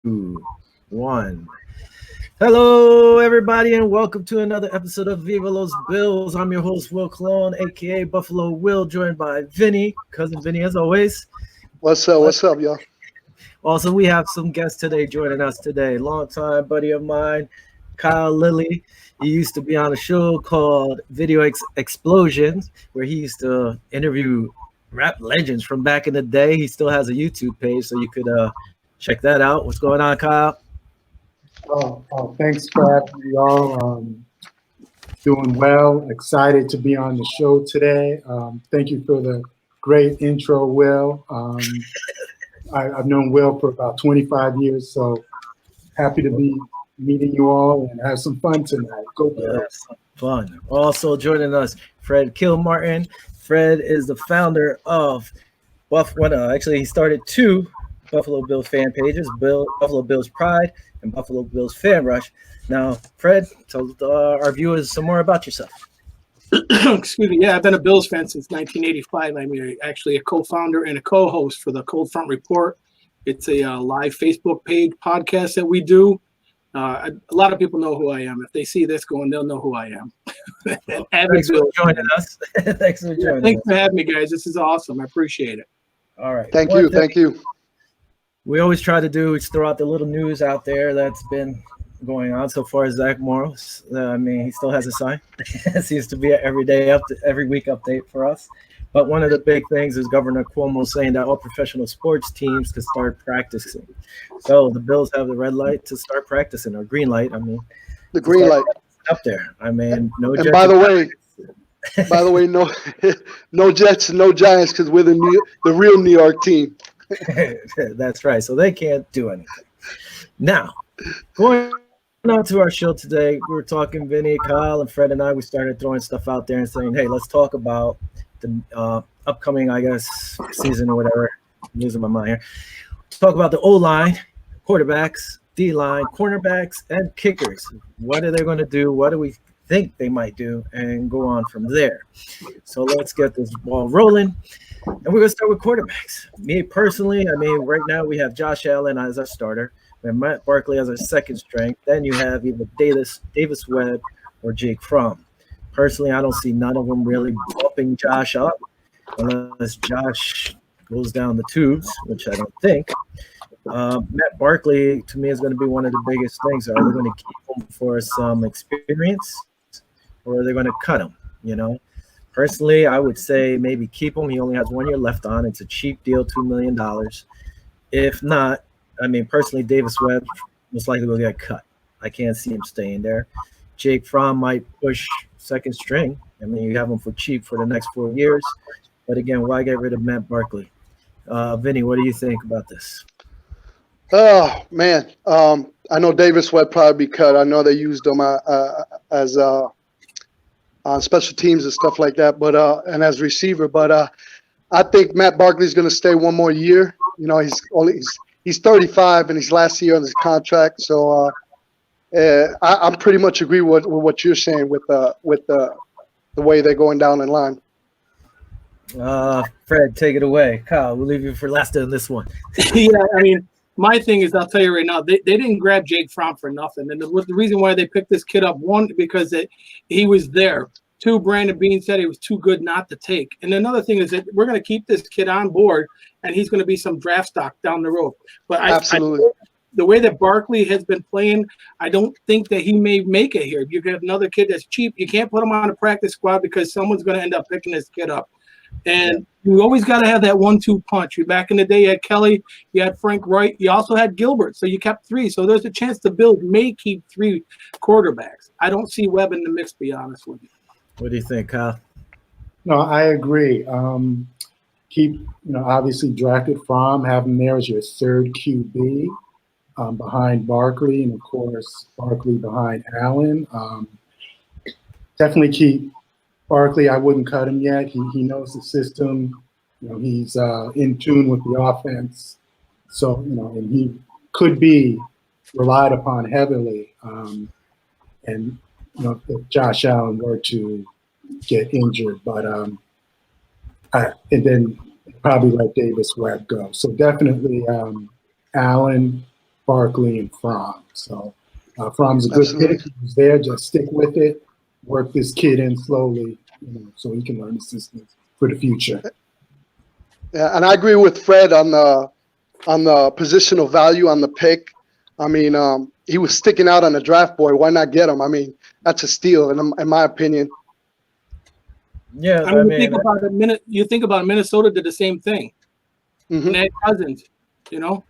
1. Hello, everybody, and welcome to another episode of Viva Los Bills. I'm your host, Will Clone, aka Buffalo Will, joined by Vinny, cousin Vinny, as always. What's up? What's up, y'all? Also, we have some guests today joining us today. Longtime buddy of mine, Kyle Lilly. He used to be on a show called Video Explosions, where he used to interview rap legends from back in the day. He still has a YouTube page, so you could check that out. What's going on, Kyle? Thanks for having me, y'all. Doing well. Excited to be on the show today. Thank you for the great intro, Will. I've known Will for about 25 years, so happy to be meeting you all and have some fun tonight. Go Bills. Fun. Also joining us, Fred Kilmartin. Fred is the founder of actually he started two Buffalo Bills fan pages, Buffalo Bills Pride and Buffalo Bills Fan Rush. Now, Fred, tell our viewers some more about yourself. Excuse me. Yeah, I've been a Bills fan since 1985. I'm actually a co-founder and a co-host for the Cold Front Report. It's a live Facebook page podcast that we do. A lot of people know who I am. If they see this going, they'll know who I am. Thanks for joining us. Thanks for having me, guys. This is awesome. I appreciate it. All right. Thank you. We always try to do is throw out the little news out there that's been going on so far as Zach Morris. He still has a sign. It seems to be an every week update for us. But one of the big things is Governor Cuomo saying that all professional sports teams can start practicing. So the Bills have the red light to start practicing, or green light. The green light up there. No. And by the way, no Jets, no Giants, because we're the real New York team. That's right. So they can't do anything. Now, going on to our show today, we were talking, Vinny, Kyle, and Fred and I, we started throwing stuff out there and saying, hey, let's talk about the upcoming, season or whatever. I'm losing my mind here. Let's talk about the O-line, quarterbacks, D-line, cornerbacks, and kickers. What are they going to do? What do we think they might do? And go on from there. So let's get this ball rolling. And we're going to start with quarterbacks. Me personally, right now we have Josh Allen as our starter. We have Matt Barkley as our second string. Then you have either Davis Webb or Jake Fromm. Personally, I don't see none of them really bumping Josh up unless Josh goes down the tubes, which I don't think. Matt Barkley, to me, is going to be one of the biggest things. Are they going to keep him for some experience, or are they going to cut him, Personally, I would say maybe keep him. He only has 1 year left on. It's a cheap deal, $2 million. If not, personally, Davis Webb most likely will get cut. I can't see him staying there. Jake Fromm might push second string. You have him for cheap for the next 4 years. But again, why get rid of Matt Barkley? Vinny, what do you think about this? Oh, man. I know Davis Webb probably be cut. I know they used him as on special teams and stuff like that, but and as receiver. But I think Matt Barkley's going to stay 1 more year. He's 35 and he's last year on his contract. So I'm pretty much agree with what you're saying with the way they're going down in line. Fred, take it away. Kyle, we'll leave you for last on this one. Yeah, my thing is, I'll tell you right now, they didn't grab Jake Fromm for nothing. And the reason why they picked this kid up, one, because he was there. Two, Brandon Beane said he was too good not to take. And another thing is that we're going to keep this kid on board, and he's going to be some draft stock down the road. But Absolutely. The way that Barkley has been playing, I don't think that he may make it here. If you get another kid that's cheap, you can't put him on a practice squad because someone's going to end up picking this kid up. And you always got to have that 1-2 punch. Back in the day, you had Kelly, you had Frank Wright, you also had Gilbert, so you kept 3. So there's a chance the Bills may keep 3 quarterbacks. I don't see Webb in the mix, to be honest with you. What do you think, Kyle? No, I agree. Keep, obviously drafted Fromm, have him there as your third QB behind Barkley, and of course Barkley behind Allen. Definitely keep Barkley. I wouldn't cut him yet. He knows the system. He's in tune with the offense. So, and he could be relied upon heavily. And if Josh Allen were to get injured, but and then probably let Davis Webb go. So definitely Allen Barkley and Fromm. So Fromm's a good Absolutely. pick. He was there. Just stick with it. Work this kid in slowly, so he can learn the system for the future. Yeah, and I agree with Fred on the positional value on the pick. I mean, he was sticking out on the draft board. Why not get him? I mean, that's a steal, in my opinion. Yeah, I mean, you think about Minnesota did the same thing. Mhm. And they had Cousins, or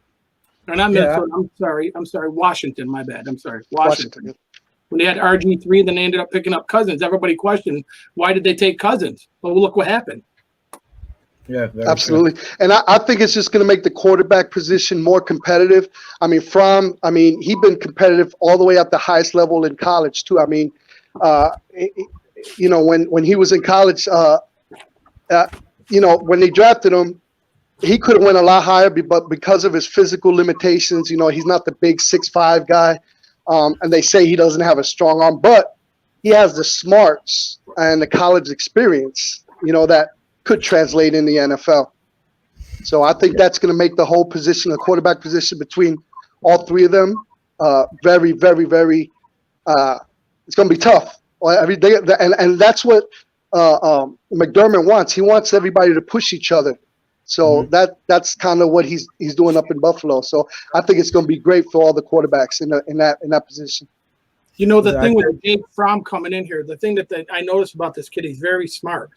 not Minnesota. I'm sorry, Washington. My bad. I'm sorry, Washington. When they had RG3, then they ended up picking up Cousins. Everybody questioned, why did they take Cousins? Well, look what happened. Yeah, absolutely. True. And I think it's just going to make the quarterback position more competitive. I mean, he's been competitive all the way at the highest level in college too. I mean, when he was in college, when they drafted him, he could have went a lot higher, but because of his physical limitations, he's not the big 6'5" guy. And they say he doesn't have a strong arm, but he has the smarts and the college experience, that could translate in the NFL. So I think that's going to make the whole position, the quarterback position between all three of them, very, very, very, it's going to be tough. And that's what McDermott wants. He wants everybody to push each other. So that's kind of what he's doing up in Buffalo. So I think it's going to be great for all the quarterbacks in that position. The thing with Jake Fromm coming in here, the thing that I noticed about this kid, he's very smart.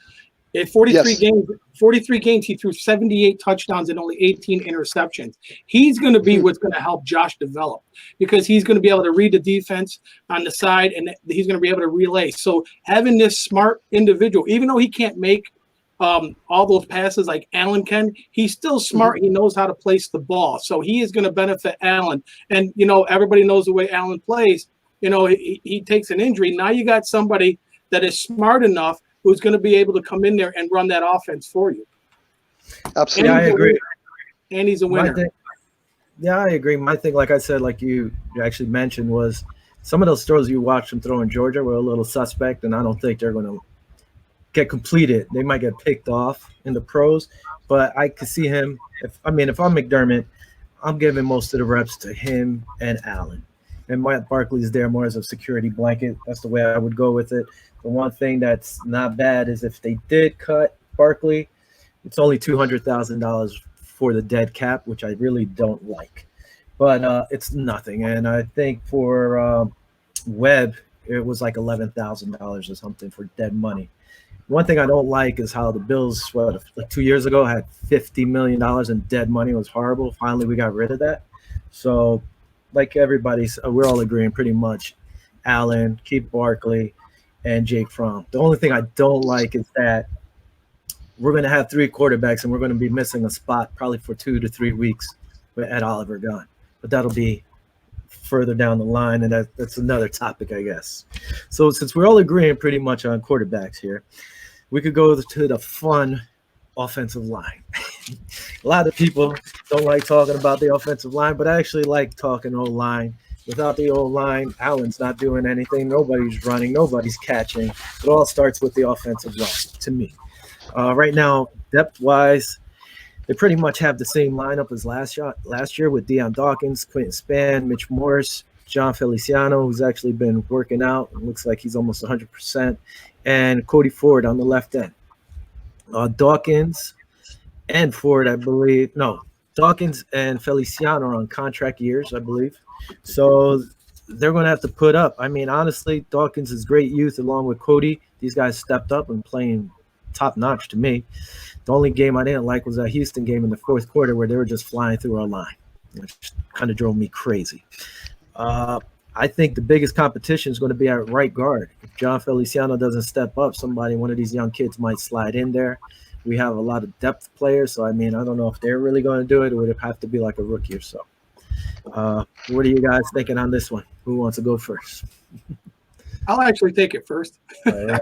In 43 games, he threw 78 touchdowns and only 18 interceptions. He's going to be what's going to help Josh develop, because he's going to be able to read the defense on the side, and he's going to be able to relay. So having this smart individual, even though he can't make all those passes like Allen can, he's still smart. He knows how to place the ball. So he is going to benefit Allen. And, everybody knows the way Allen plays. He takes an injury. Now you got somebody that is smart enough who's going to be able to come in there and run that offense for you. Absolutely. I agree. And he's a winner. I agree. My thing, like I said, like you actually mentioned, was some of those throws you watched him throw in Georgia were a little suspect, and I don't think they're going to get completed. They might get picked off in the pros, but I could see him. If I'm McDermott, I'm giving most of the reps to him and Allen. And Matt Barkley is there more as a security blanket. That's the way I would go with it. The one thing that's not bad is if they did cut Barkley, it's only $200,000 for the dead cap, which I really don't like. But it's nothing. And I think for Webb, it was like $11,000 or something for dead money. One thing I don't like is how the Bills, like 2 years ago, had $50 million in dead money. It was horrible. Finally, we got rid of that. So, like everybody's, we're all agreeing pretty much. Allen, keep Barkley, and Jake Fromm. The only thing I don't like is that we're going to have three quarterbacks, and we're going to be missing a spot probably for 2 to 3 weeks with Ed Oliver gone. But that'll be further down the line, and that's another topic, I guess. So since we're all agreeing pretty much on quarterbacks here, we could go to the fun offensive line. A lot of people don't like talking about the offensive line, but I actually like talking O-line. Without the O-line, Allen's not doing anything. Nobody's running. Nobody's catching. It all starts with the offensive line, to me. Right now, depth-wise, they pretty much have the same lineup as last year with Deion Dawkins, Quentin Spann, Mitch Morse, John Feliciano, who's actually been working out. It looks like he's almost 100%, and Cody Ford on the left end. Dawkins and Ford, I believe. No, Dawkins and Feliciano are on contract years, I believe. So they're going to have to put up. I mean, honestly, Dawkins is great youth along with Cody. These guys stepped up and playing top-notch to me. The only game I didn't like was that Houston game in the fourth quarter where they were just flying through our line, which kind of drove me crazy. I think the biggest competition is going to be at right guard. If John Feliciano doesn't step up, one of these young kids might slide in there. We have a lot of depth players, so I don't know if they're really going to do it. It would have to be like a rookie or so. What are you guys thinking on this one? Who wants to go first? I'll actually take it first. Go ahead.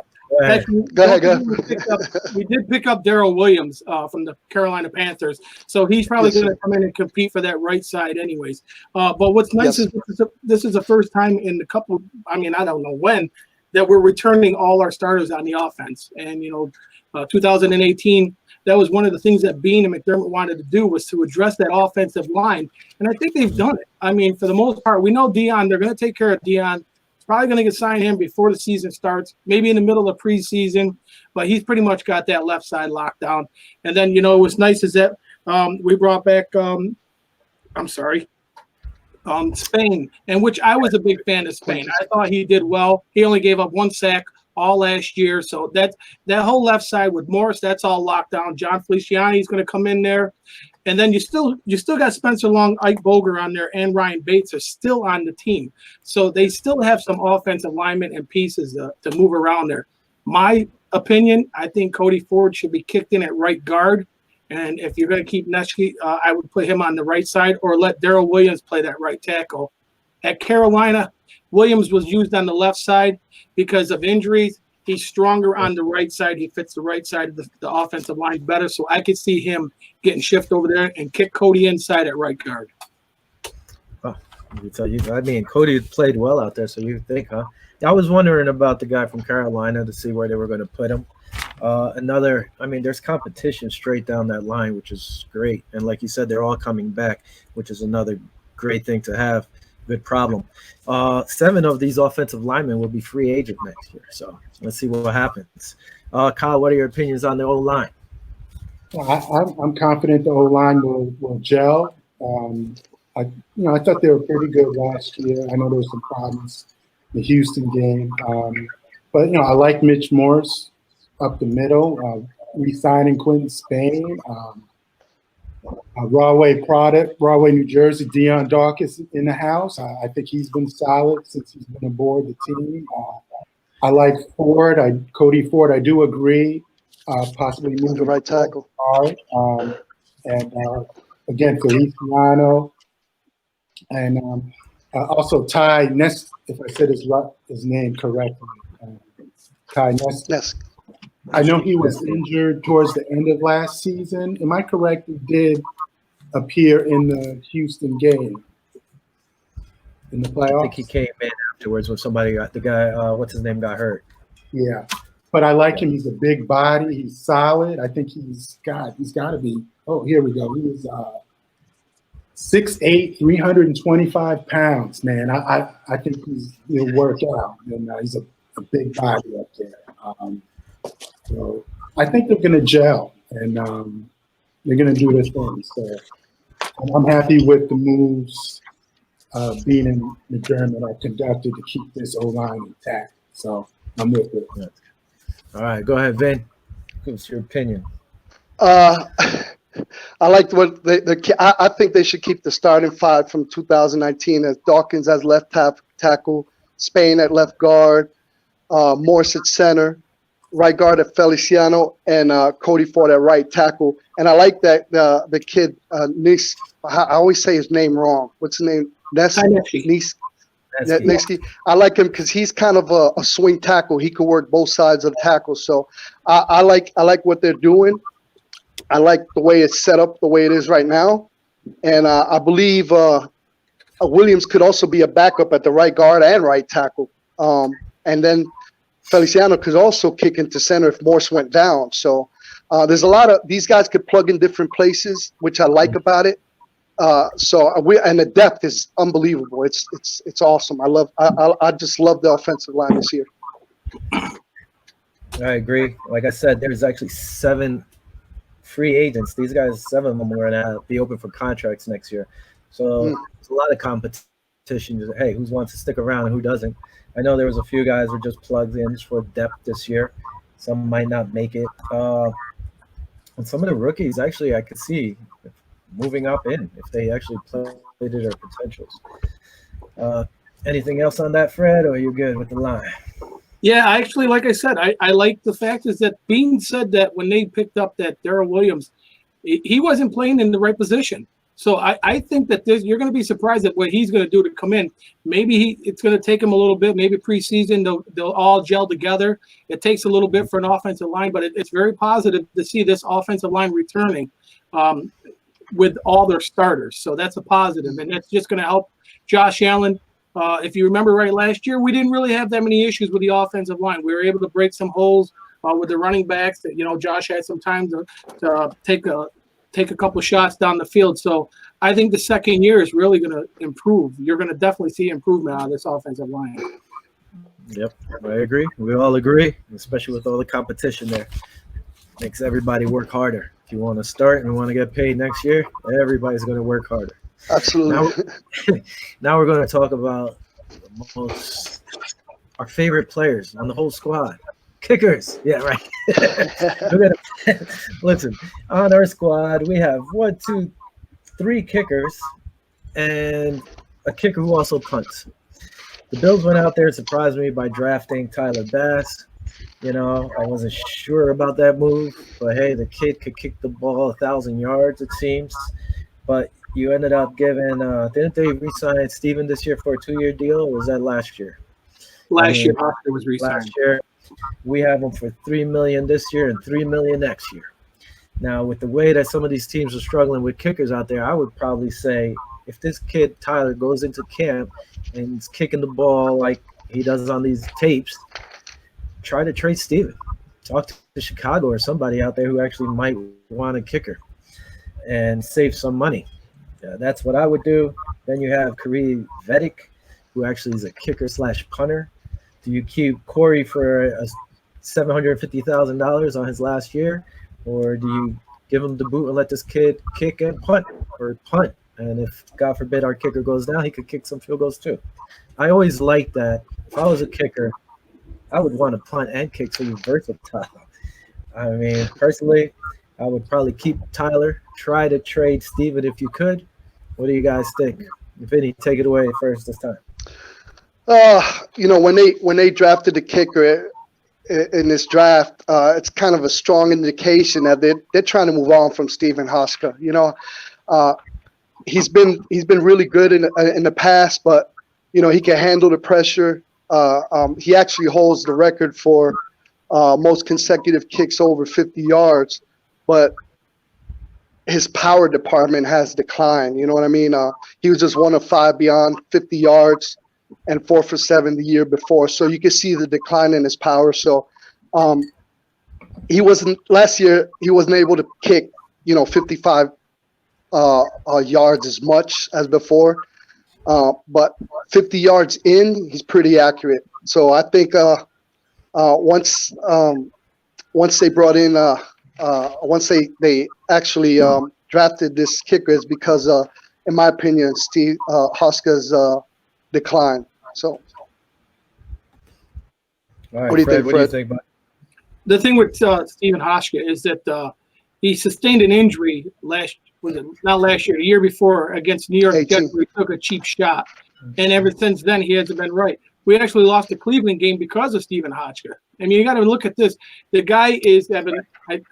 We did pick up Darrell Williams from the Carolina Panthers, so he's probably going to come in and compete for that right side anyways. But what's nice is this is the first time in a couple, I don't know when, that we're returning all our starters on the offense. And, 2018, that was one of the things that Bean and McDermott wanted to do, was to address that offensive line. And I think they've done it. I mean, for the most part, we know Dion, they're going to take care of Dion. Probably going to get signed him before the season starts, maybe in the middle of preseason, but he's pretty much got that left side locked down. And then, what's nice is that we brought back, Spain, and which I was a big fan of Spain. I thought he did well. He only gave up 1 sack all last year. So that whole left side with Morris, that's all locked down. John Feliciani is going to come in there. And then you still got Spencer Long, Ike Boger on there, and Ryan Bates are still on the team. So they still have some offensive linemen and pieces to move around there. My opinion, I think Cody Ford should be kicked in at right guard. And if you're going to keep Neshke, I would put him on the right side, or let Daryl Williams play that right tackle. At Carolina, Williams was used on the left side because of injuries. He's stronger on the right side. He fits the right side of the offensive line better. So I could see him getting shifted over there and kick Cody inside at right guard. Oh, I mean, Cody played well out there, so you think, huh? I was wondering about the guy from Carolina to see where they were going to put him. There's competition straight down that line, which is great. And like you said, they're all coming back, which is another great thing to have. Good problem. 7 of these offensive linemen will be free agent next year. So let's see what happens. Kyle, what are your opinions on the O-line? I'm confident the O-line will gel. I thought they were pretty good last year. I know there was some problems in the Houston game. But I like Mitch Morse up the middle, re-signing Quentin Spain. Rahway, New Jersey, Dion Dawkins in the house. I think he's been solid since he's been aboard the team. I like Ford. Cody Ford, I do agree. Possibly move the right tackle. Again, Feliciano. And also Ty Ness, if I said his name correctly. Ty Ness. Yes. I know he was injured towards the end of last season. Am I correct? He did appear in the Houston game in the playoffs. I think he came in afterwards when the guy, what's his name, got hurt. Yeah, but I like him. He's a big body. He's solid. I think he's got to be. Oh, here we go. He was 6'8", 325 pounds. Man, I think he'll work out, and he's a big body up there. So I think they're going to gel, and they're going to do their thing. So I'm happy with the moves Bean and McDermott are conducted to keep this O-line intact. So I'm with it. All right, go ahead, Vin. What's your opinion? I liked what I think they should keep the starting 5 from 2019 as Dawkins as left tackle, Spain at left guard, Morse at center, right guard at Feliciano, and Cody Ford at right tackle. And I like that the kid Nis. I always say his name wrong. What's his name? Niski. I like him because he's kind of a swing tackle. He could work both sides of the tackle. So I like what they're doing. I like the way it's set up, the way it is right now, and I believe Williams could also be a backup at the right guard and right tackle, and then Feliciano could also kick into center if Morse went down. So there's a lot of these guys could plug in different places, which I like about it. And the depth is unbelievable. It's awesome. I just love the offensive line this year. I agree. Like I said, there's actually 7 free agents. These guys, 7 of them are going to be open for contracts next year. So it's a lot of competition. Hey, who wants to stick around and who doesn't? I know there was a few guys who just plugged in just for depth this year. Some might not make it. And some of the rookies, actually, I could see moving up in if they actually played to their potentials. Anything else on that, Fred, or are you good with the line? Yeah, actually, like I said, I like the fact is that Bean said that when they picked up that Daryl Williams, he wasn't playing in the right position. So I think that you're going to be surprised at what he's going to do to come in. Maybe it's going to take him a little bit. Maybe preseason they'll all gel together. It takes a little bit for an offensive line, but it's very positive to see this offensive line returning with all their starters. So that's a positive, and that's just going to help Josh Allen. If you remember right, last year we didn't really have that many issues with the offensive line. We were able to break some holes with the running backs. That Josh had some time to take a couple shots down the field. So I think the second year is really going to improve. You're going to definitely see improvement out of this offensive line. Yep, I agree. We all agree, especially with all the competition there. Makes everybody work harder. If you want to start and want to get paid next year, everybody's going to work harder. Absolutely. Now we're going to talk about our favorite players on the whole squad. Kickers. Yeah, right. Listen, on our squad, we have 1, 2, 3 kickers and a kicker who also punts. The Bills went out there and surprised me by drafting Tyler Bass. I wasn't sure about that move, but hey, the kid could kick the ball 1,000 yards, it seems. But you ended up giving, didn't they re-sign Steven this year for a 2-year deal, or was that last year? Last year, Oscar was re-signed. Last year, we have him for $3 million this year and $3 million next year. Now, with the way that some of these teams are struggling with kickers out there, I would probably say if this kid Tyler goes into camp and he's kicking the ball like he does on these tapes, try to trade Steven. Talk to Chicago or somebody out there who actually might want a kicker and save some money. That's what I would do. Then you have Kareem Vedic, who actually is a kicker/punter. Do you keep Corey for $750,000 on his last year, or do you give him the boot and let this kid kick and punt or punt? And if, God forbid, our kicker goes down, he could kick some field goals too. I always liked that. If I was a kicker, I would want to punt and kick so you're versatile. I mean, personally, I would probably keep Tyler, try to trade Steven if you could. What do you guys think? Vinny, take it away first this time. When they drafted the kicker in this draft, it's kind of a strong indication that they're trying to move on from Stephen Hauschka. He's been really good in the past, but he can handle the pressure. He actually holds the record for most consecutive kicks over 50 yards, but his power department has declined. You know what I mean? He was just 1 of 5 beyond 50 yards and 4 for 7 the year before. So you can see the decline in his power. So last year, he wasn't able to kick, 55 yards as much as before. But 50 yards in, he's pretty accurate. So I think once they brought in once they actually drafted this kicker, is because in my opinion, Steve Hauschka's decline. So all right, what do you Fred, think, what Fred? do you think, bud? The thing with Stephen Hauschka is that he sustained an injury the year before against New York Jets, where he took a cheap shot. And ever since then, he hasn't been right. We actually lost the Cleveland game because of Stephen Hauschka. I mean, you got to look at this. The guy is I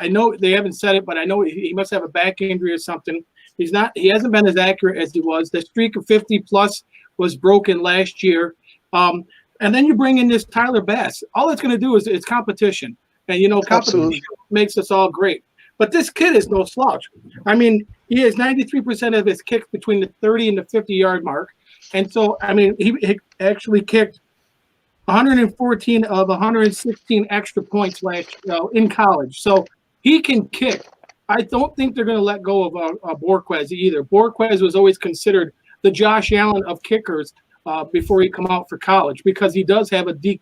know they haven't said it, but I know he must have a back injury or something. He hasn't been as accurate as he was. The streak of 50+ was broken last year. And then you bring in this Tyler Bass. All it's going to do is it's competition. And, competition Absolutely makes us all great. But this kid is no slouch. I mean, he has 93% of his kicks between the 30 and the 50-yard mark. And so, I mean, he actually kicked 114 of 116 extra points in college. So he can kick. I don't think they're going to let go of Borquez either. Borquez was always considered the Josh Allen of kickers before he come out for college, because he does have a deep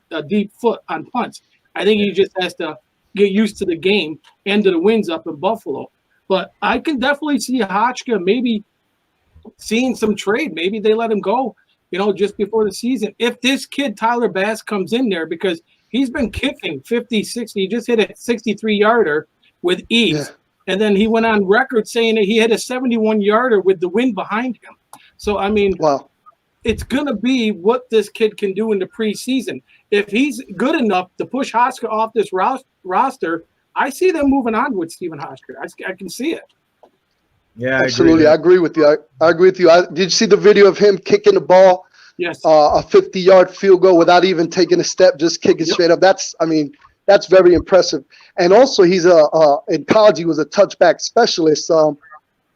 foot on punts. I think he just has to get used to the game and to the wins up in Buffalo. But I can definitely see Hauschka maybe seeing some trade. Maybe they let him go, just before the season. If this kid, Tyler Bass, comes in there, because he's been kicking 50, 60. He just hit a 63-yarder with ease. Yeah. And then he went on record saying that he had a 71-yarder with the wind behind him. So, I mean, wow. It's going to be what this kid can do in the preseason. If he's good enough to push Hauschka off this roster, I see them moving on with Stephen Hauschka. I can see it. Yeah, Absolutely. I agree with you. I agree with you. Did you see the video of him kicking the ball? Yes. A 50-yard field goal without even taking a step, just kicking straight up. That's very impressive. And also, he's in college, he was a touchback specialist.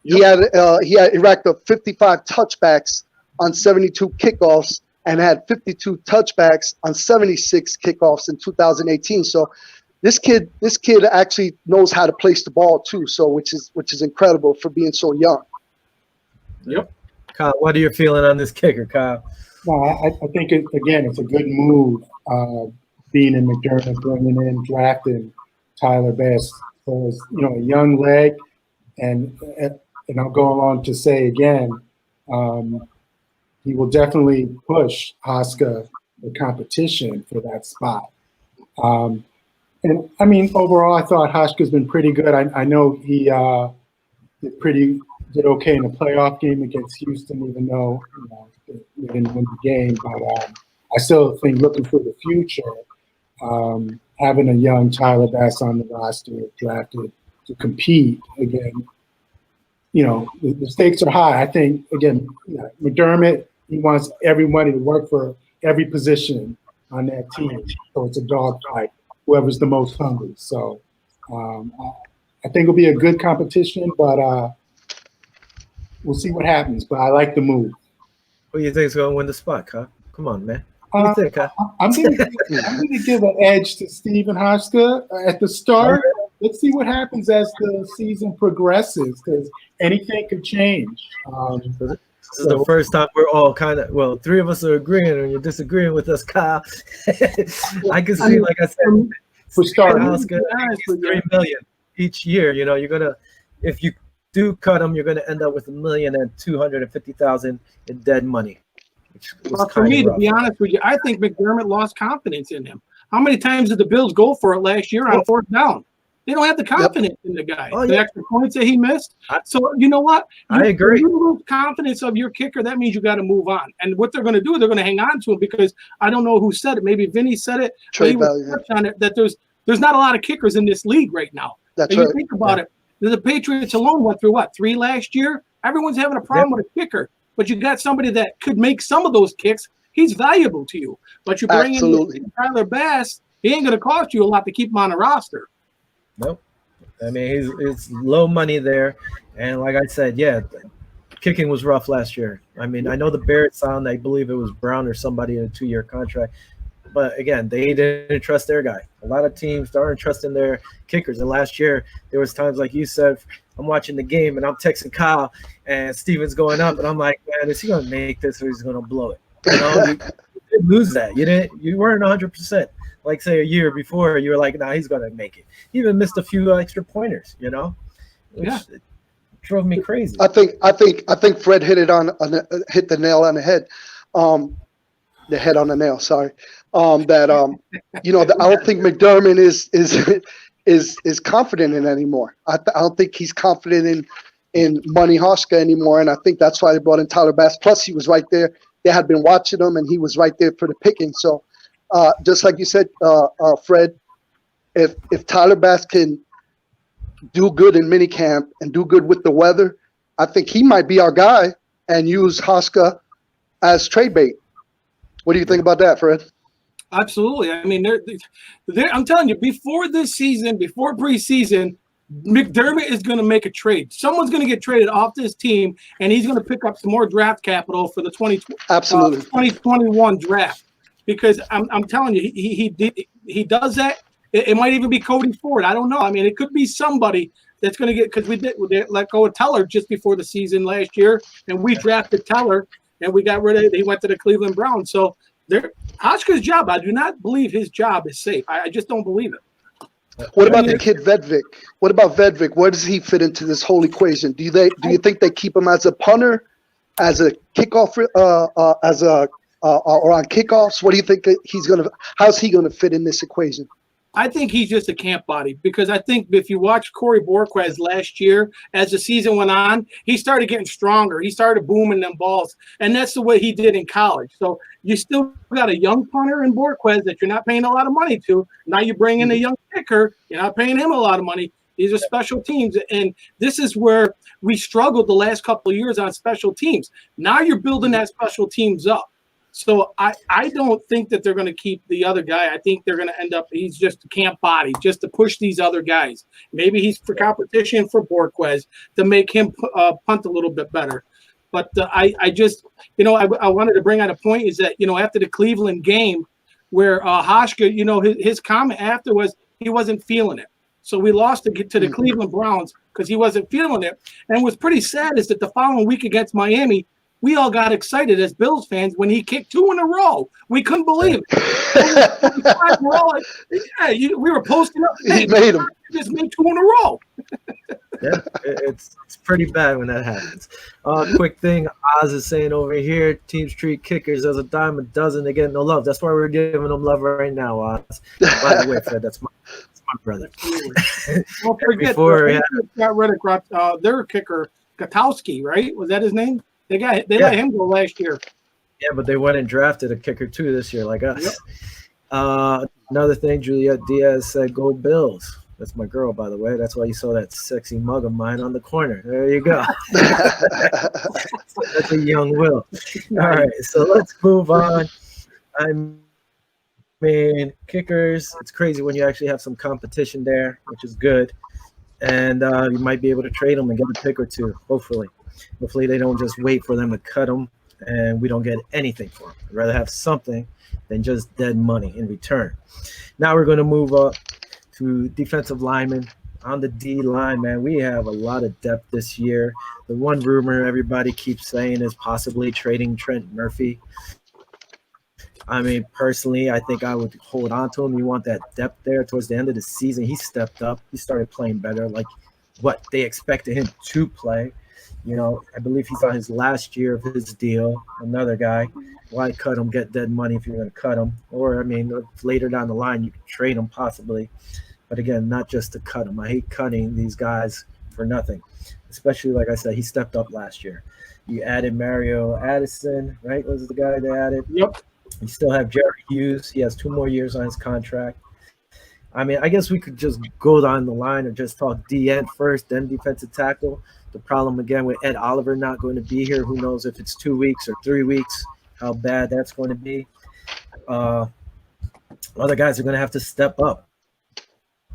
He racked up 55 touchbacks on 72 kickoffs and had 52 touchbacks on 76 kickoffs in 2018. So this kid actually knows how to place the ball too. So which is incredible for being so young. Yep. Kyle, what are you feeling on this kicker, Kyle? No, I think it's a good move. Being in McDermott, bringing in, drafting Tyler Bass. So it's, a young leg, and I'll go along to say again, he will definitely push Hoska the competition for that spot. And I mean, overall, I thought Hoska's been pretty good. I know he did okay in the playoff game against Houston, even though we didn't win the game. But I still think, looking for the future, having a young Tyler Bass on the roster, drafted to compete again, the stakes are high. I think, again, McDermott, he wants everybody to work for every position on that team. So it's a dogfight, whoever's the most hungry. So I think it'll be a good competition, but we'll see what happens. But I like the move. Who do you think is going to win the spot, Kyle? Come on, man. What do you think, Kyle? I'm going to give an edge to Steven Hoska at the start. Let's see what happens as the season progresses, because anything could change. This is the first time we're all three of us are agreeing, and you're disagreeing with us, Kyle. I can see, like I said, for starting, Hoska $3 million each year. You're gonna, if you do cut him, you're gonna end up with $1,250,000 in dead money. Well, for me, to be honest with you, I think McDermott lost confidence in him. How many times did the Bills go for it last year on fourth down? They don't have the confidence in the guy. The extra points that he missed. So you know what? I agree. When you lose confidence of your kicker, that means you got to move on. And what they're going to do, they're going to hang on to him, because I don't know who said it. Maybe Vinny said it. Trade value. On it, that there's not a lot of kickers in this league right now. That's and right. You think about it. The Patriots alone went through 3 last year? Everyone's having a problem with a kicker. But you got somebody that could make some of those kicks. He's valuable to you. But you bring in Tyler Bass, he ain't going to cost you a lot to keep him on the roster. Nope. I mean, it's low money there. And like I said, kicking was rough last year. I mean, I know the Barrett sound, I believe it was Brown or somebody in a 2-year contract. But again, they didn't trust their guy. A lot of teams aren't trusting their kickers. And last year, there was times, like you said, I'm watching the game and I'm texting Kyle and Steven's going up. And I'm like, man, is he going to make this or is he going to blow it? You didn't lose that. You weren't 100%. Like, say, a year before, you were like, nah, he's going to make it. He even missed a few extra pointers, which drove me crazy. I think Fred hit the nail on the head. The head on the nail, sorry. I don't think McDermott is confident in anymore. I don't think he's confident in Money Hoska anymore, and I think that's why they brought in Tyler Bass. Plus, he was right there. They had been watching him, and he was right there for the picking. So, just like you said, Fred, if Tyler Bass can do good in minicamp and do good with the weather, I think he might be our guy and use Hoska as trade bait. What do you think about that, Fred? Absolutely. I mean, I'm telling you, before this season, before preseason, McDermott is going to make a trade. Someone's going to get traded off this team, and he's going to pick up some more draft capital for the 2021 draft. Because I'm telling you, he does that. It might even be Cody Ford. I don't know. I mean, it could be somebody that's going to get, because we let go of Teller just before the season last year, and we drafted Teller, and we got rid of it. He went to the Cleveland Browns. So Hoska's job, I do not believe his job is safe. I just don't believe it. What about the kid Vedvik? What about Vedvik? Where does he fit into this whole equation? Do you think they keep him as a punter, as a kickoff, or on kickoffs? What do you think how's he gonna fit in this equation? I think he's just a camp body, because I think if you watch Corey Borquez last year, as the season went on, he started getting stronger. He started booming them balls, and that's the way he did in college. So you still got a young punter in Borquez that you're not paying a lot of money to. Now you bring in a young kicker, you're not paying him a lot of money. These are special teams, and this is where we struggled the last couple of years on special teams. Now you're building that special teams up. So I don't think that they're going to keep the other guy. I think they're going to end up, he's just a camp body just to push these other guys. Maybe he's for competition for Borquez to make him punt a little bit better. But I just, I wanted to bring out a point is that, after the Cleveland game where Hoska, his comment after was he wasn't feeling it. So we lost to the Cleveland Browns because he wasn't feeling it. And what's pretty sad is that the following week against Miami, we all got excited as Bills fans when he kicked 2 in a row. We couldn't believe it. We're all like, we were posting up. Hey, He made him. just made 2 in a row. Yeah, it's pretty bad when that happens. Quick thing, Oz is saying over here, teams treat kickers as a dime a dozen. They get no love. That's why we're giving them love right now, Oz. By the way, Fred, that's my brother. Don't forget, Before, the Patriots got rid of their kicker, Gutowski, right? Was that his name? They let him go last year. Yeah, but they went and drafted a kicker too this year, like us. Yep. Another thing, Juliet Diaz said, "Go Bills." That's my girl, by the way. That's why you saw that sexy mug of mine on the corner. There you go. That's a young Will. All right, so let's move on. I mean, kickers, it's crazy when you actually have some competition there, which is good. And you might be able to trade them and get a pick or two, hopefully. Hopefully they don't just wait for them to cut them and we don't get anything for them. I'd rather have something than just dead money in return. Now we're going to move up to defensive linemen. On the D line, man, we have a lot of depth this year. The one rumor everybody keeps saying is possibly trading Trent Murphy. I mean, personally, I think I would hold on to him. You want that depth there towards the end of the season. He stepped up. He started playing better, like what they expected him to play. You know, I believe he's on his last year of his deal. Another guy. Why cut him, get dead money if you're going to cut him? Or, I mean, later down the line, you can trade him possibly. But, again, not just to cut him. I hate cutting these guys for nothing, especially, like I said, he stepped up last year. You added Mario Addison, right? Was the guy they added? Yep. You still have Jerry Hughes. He has 2 more years on his contract. I mean, I guess we could just go down the line or just talk D-end first, then defensive tackle. The problem, again, with Ed Oliver not going to be here, who knows if it's 2 weeks or 3 weeks, how bad that's going to be. Other guys are going to have to step up.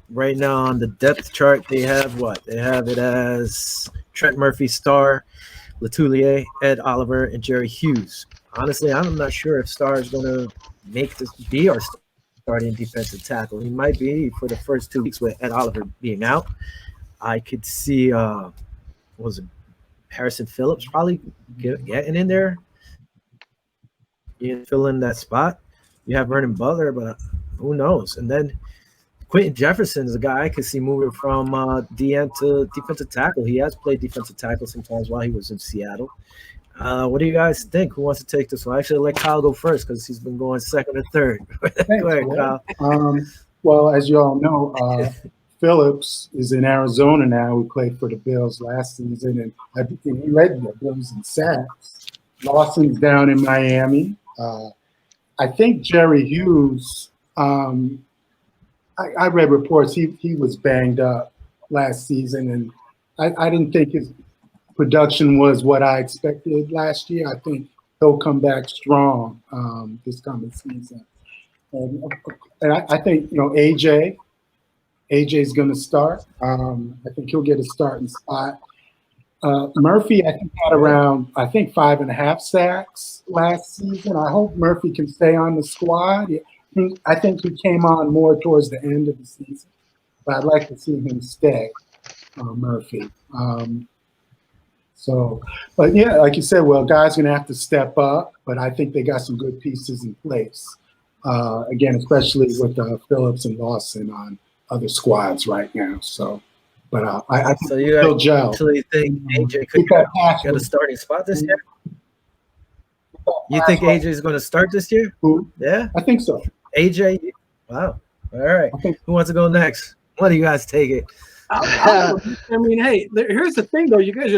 Right now on the depth chart, they have what? They have it as Trent Murphy, Starr, Letullier, Ed Oliver, and Jerry Hughes. Honestly, I'm not sure if Starr is going to make this be our starting defensive tackle. He might be for the first 2 weeks with Ed Oliver being out. I could see was it Harrison Phillips probably getting in there, fill in that spot. You have Vernon Butler, but who knows? And then Quentin Jefferson is a guy I could see moving from DN to defensive tackle. He has played defensive tackle sometimes while he was in Seattle. What do you guys think? Who wants to take this one? Actually, let Kyle go first because he's been going second or third. Go ahead, Kyle. Well, as you all know, Phillips is in Arizona now. He played for the Bills last season, and he led the Bills in sacks. Lawson's down in Miami. I think Jerry Hughes, I read reports he was banged up last season, and I didn't think his production was what I expected last year. I think he'll come back strong this coming season. And I think, AJ's going to start. I think he'll get a starting spot. Murphy, I think, had around, 5.5 sacks last season. I hope Murphy can stay on the squad. I think he came on more towards the end of the season, but I'd like to see him stay, Murphy. But yeah, like you said, guys going to have to step up, but I think they got some good pieces in place. Again, especially with Phillips and Lawson on other squads right now. So, but I think so you actually think AJ could get a starting spot this year? You think AJ is going to start this year? Who? Yeah, I think so. AJ. Wow. All right. Who wants to go next? What do you guys take it? I mean, hey, here's the thing, though. You guys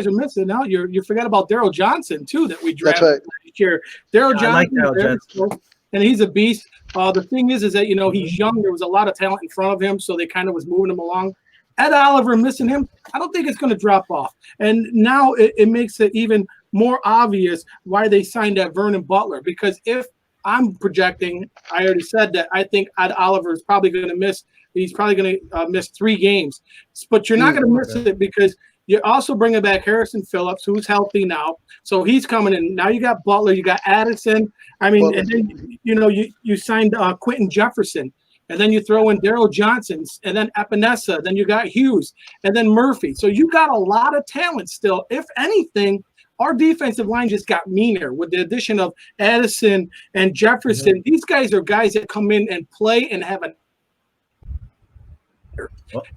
are missing out. You forgot about Daryl Johnson too, that we drafted last year. Daryl Johnson, I like Daryl Johnson, and he's a beast. The thing is that he's young. There was a lot of talent in front of him, so they kind of was moving him along. Ed Oliver missing him, I don't think it's going to drop off. And now it makes it even more obvious why they signed that Vernon Butler. Because if I'm projecting, I already said that I think Ed Oliver is probably going to miss. He's probably going to miss 3 games. But you're not going to miss it because you're also bringing back Harrison Phillips, who's healthy now. So he's coming in. Now you got Butler, you got Addison. I mean, and then, you signed Quentin Jefferson. And then you throw in Daryl Johnson, and then Epinesa, then you got Hughes, and then Murphy. So you got a lot of talent still. If anything, our defensive line just got meaner with the addition of Addison and Jefferson. Mm-hmm. These guys are guys that come in and play and have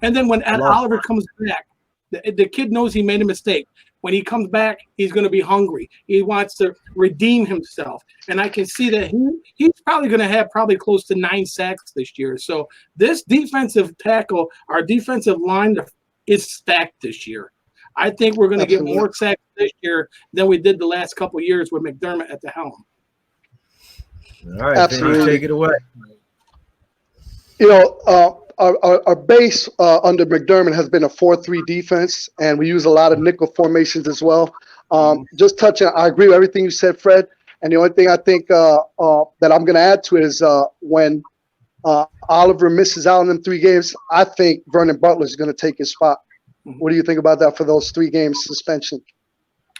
and then when Ed Oliver comes back, the kid knows he made a mistake. When he comes back, he's going to be hungry. He wants to redeem himself. And I can see that he's probably going to have close to 9 sacks this year. So this defensive tackle, our defensive line is stacked this year. I think we're going to get more sacks this year than we did the last couple of years with McDermott at the helm. All right, Vinny, take it away. You know, our base under McDermott has been a 4-3 defense, and we use a lot of nickel formations as well. Just touching, I agree with everything you said, Fred. And the only thing I think that I'm going to add to it is when Oliver misses out in them 3 games, I think Vernon Butler is going to take his spot. What do you think about that for those 3 games suspension?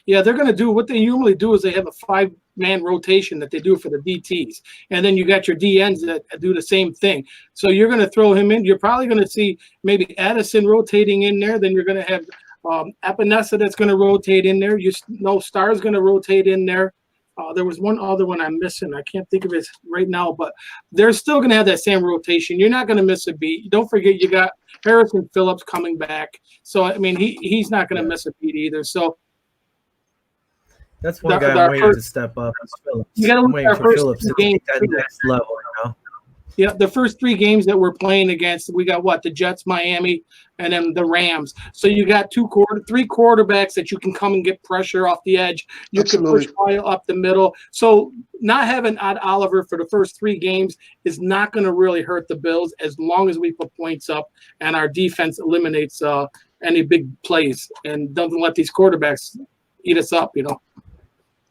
Yeah, they're going to do what they usually do is they have a 5-man rotation that they do for the DTs. And then you got your DNs that do the same thing. So you're going to throw him in. You're probably going to see maybe Addison rotating in there. Then you're going to have Epinesa that's going to rotate in there. You know, Starr's going to rotate in there. There was one other one I'm missing. I can't think of it right now, but they're still going to have that same rotation. You're not going to miss a beat. Don't forget you got Harrison Phillips coming back. So, I mean, he's not going to miss a beat either. So, that's one guy I'm waiting to step up. Phillips. You got to look at our first game that next level, you know? Yeah, the first 3 games that we're playing against, we got the Jets, Miami, and then the Rams. So you got 3 quarterbacks that you can come and get pressure off the edge. You can push fire up the middle. So not having Ed Oliver for the first 3 games is not going to really hurt the Bills as long as we put points up and our defense eliminates any big plays and doesn't let these quarterbacks eat us up, you know.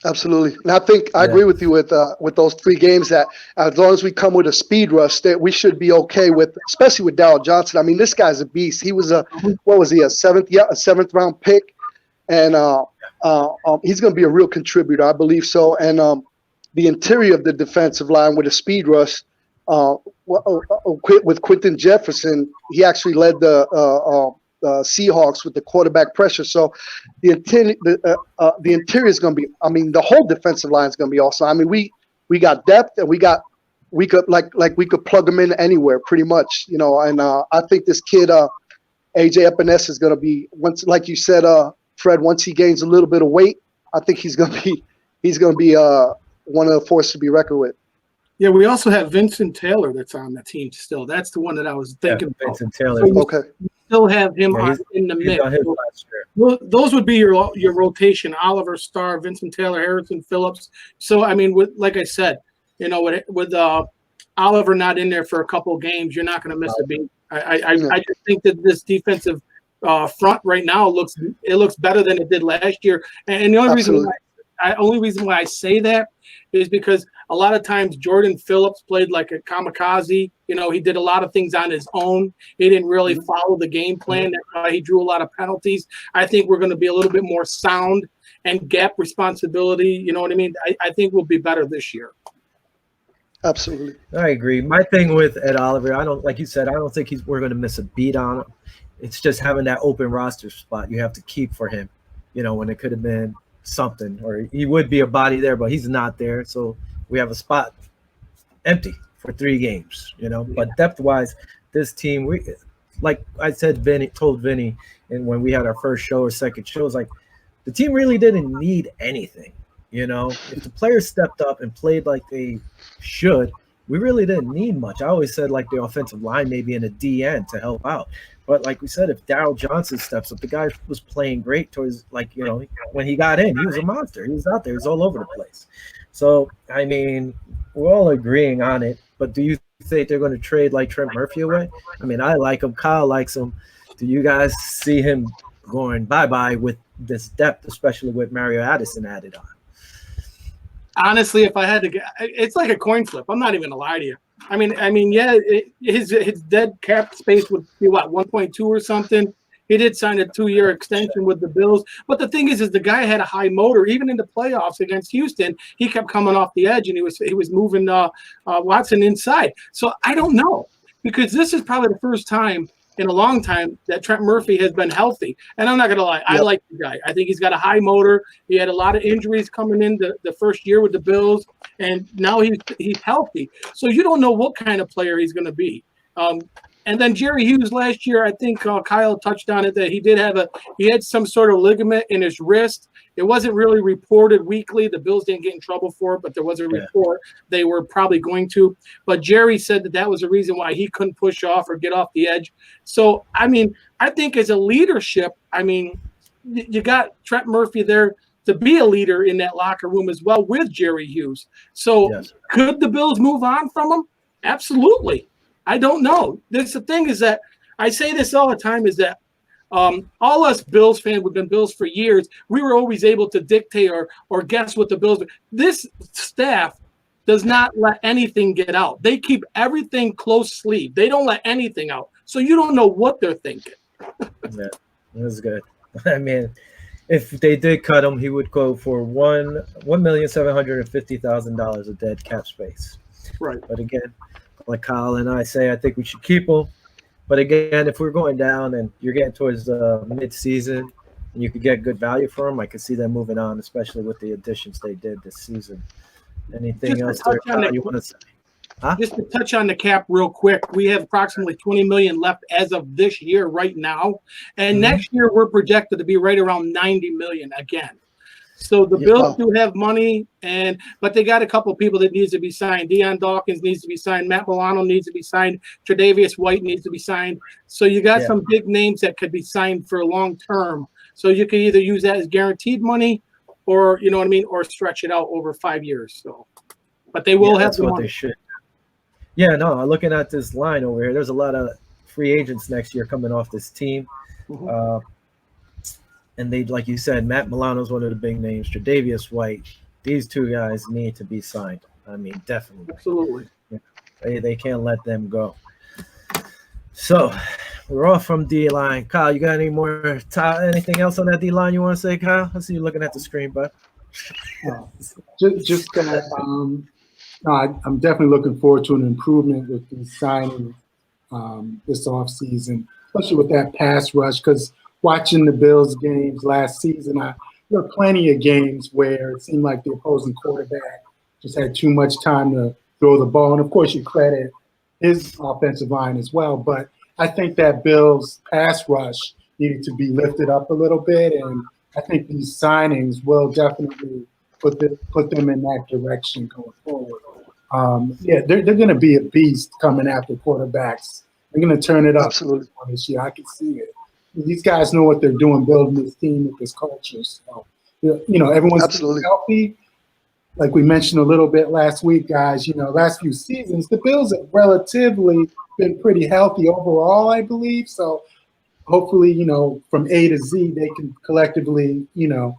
Absolutely. And I think I agree with you with those 3 games that as long as we come with a speed rush that we should be okay with, especially with Daryl Johnson. I mean, this guy's a beast. He was a 7th round pick, and he's going to be a real contributor, I believe so. And the interior of the defensive line with a speed rush with Quentin Jefferson, he actually led the Seahawks with the quarterback pressure. So the interior is going to be, I mean, the whole defensive line is going to be awesome. I mean, we got depth and we could plug them in anywhere pretty much, you know, and I think this kid, AJ Epinesa is going to be, once, like you said, Fred, once he gains a little bit of weight, I think he's going to be one of the forces to be reckoned with. Yeah, we also have Vincent Taylor that's on the team still. That's the one that I was thinking about. Vincent Taylor. So okay. Still have him in the mix. Those would be your rotation: Oliver, Starr, Vincent Taylor, Harrison Phillips. So I mean, like I said, you know, with Oliver not in there for a couple of games, you're not going to miss a beat. I just think that this defensive front right now looks better than it did last year. And the only reason why I say that is because a lot of times Jordan Phillips played like a kamikaze. You know, he did a lot of things on his own. He didn't really follow the game plan. That's why he drew a lot of penalties. I think we're going to be a little bit more sound and gap responsibility. You know what I mean? I think we'll be better this year. Absolutely. I agree. My thing with Ed Oliver, like you said, I don't think we're going to miss a beat on him. It's just having that open roster spot you have to keep for him, you know, when it could have been something, or he would be a body there, but he's not there. So we have a spot empty for 3 games, you know. But depth-wise, this team, we, like I said, told Vinny, and when we had our first show or second show, it's like the team really didn't need anything, you know. If the players stepped up and played like they should, we really didn't need much. I always said like the offensive line maybe in a DN to help out. But like we said, if Daryl Johnson steps up, the guy was playing great towards, like, you know, when he got in, he was a monster. He was out there. He was all over the place. So, I mean, we're all agreeing on it. But do you think they're going to trade like Trent Murphy away? I mean, I like him. Kyle likes him. Do you guys see him going bye-bye with this depth, especially with Mario Addison added on? Honestly, if I had to get, it's like a coin flip. I'm not even going to lie to you. I mean, yeah, his dead cap space would be what, 1.2 or something. He did sign a 2-year extension with the Bills, but the thing is the guy had a high motor. Even in the playoffs against Houston, he kept coming off the edge and he was moving Watson inside. So I don't know. because this is probably the first time in a long time that Trent Murphy has been healthy. And I'm not going to lie, I like the guy. I think he's got a high motor. He had a lot of injuries coming in the first year with the Bills, and now he's healthy. So you don't know what kind of player he's going to be. And then Jerry Hughes last year, I think Kyle touched on it, that he had some sort of ligament in his wrist. It wasn't really reported weekly. The Bills didn't get in trouble for it, but there was a report they were probably going to. But Jerry said that was a reason why he couldn't push off or get off the edge. So, I mean, I think as a leadership, I mean, you got Trent Murphy there to be a leader in that locker room as well with Jerry Hughes. So could the Bills move on from him? Absolutely. I don't know. The thing is that I say this all the time is that all us Bills fans, we've been Bills for years, we were always able to dictate or guess what the Bills. This staff does not let anything get out. They keep everything close sleeve. They don't let anything out. So you don't know what they're thinking. Yeah, that's good. I mean, if they did cut him, he would go for $1,750,000 of dead cap space. Right. But again, like Kyle and I say, I think we should keep him. But again, if we're going down and you're getting towards the mid-season and you could get good value for him, I could see them moving on, especially with the additions they did this season. Anything else there, Kyle, you want to say? Huh? Just to touch on the cap real quick, we have approximately $20 million left as of this year right now. And next year, we're projected to be right around $90 million again. So the Bills do have money, but they got a couple of people that needs to be signed. Deion Dawkins needs to be signed. Matt Milano needs to be signed. Tre'Davious White needs to be signed. So you got some big names that could be signed for a long term. So you can either use that as guaranteed money, or you know what I mean, or stretch it out over 5 years. So, but they will have the money. They should. Yeah, no. Looking at this line over here, there's a lot of free agents next year coming off this team. And they, like you said, Matt Milano's one of the big names. Tre'Davious White. These two guys need to be signed. I mean, definitely. Absolutely. They can't let them go. So we're off from D-line. Kyle, you got anything else on that D-line you want to say, Kyle? I see you looking at the screen, bud. Just that I'm definitely looking forward to an improvement with the signing this offseason, especially with that pass rush, because watching the Bills games last season, there were plenty of games where it seemed like the opposing quarterback just had too much time to throw the ball. And, of course, you credit his offensive line as well. But I think that Bills pass rush needed to be lifted up a little bit, and I think these signings will definitely put them in that direction going forward. They're going to be a beast coming after quarterbacks. They're going to turn it up. Absolutely. This year. I can see it. These guys know what they're doing, building this team with this culture. So, everyone's healthy. Like we mentioned a little bit last week, guys, last few seasons, the Bills have relatively been pretty healthy overall, I believe. So hopefully, from A to Z, they can collectively, no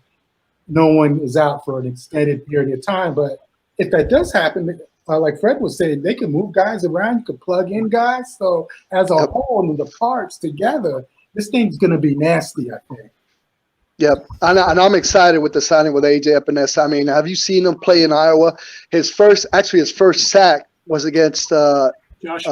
one is out for an extended period of time. But if that does happen, like Fred was saying, they can move guys around. You can plug in guys. So as a whole, the parts together, this thing's going to be nasty, I think. Yep, and I'm excited with the signing with A.J. Epinesa. I mean, have you seen him play in Iowa? His first sack was against Josh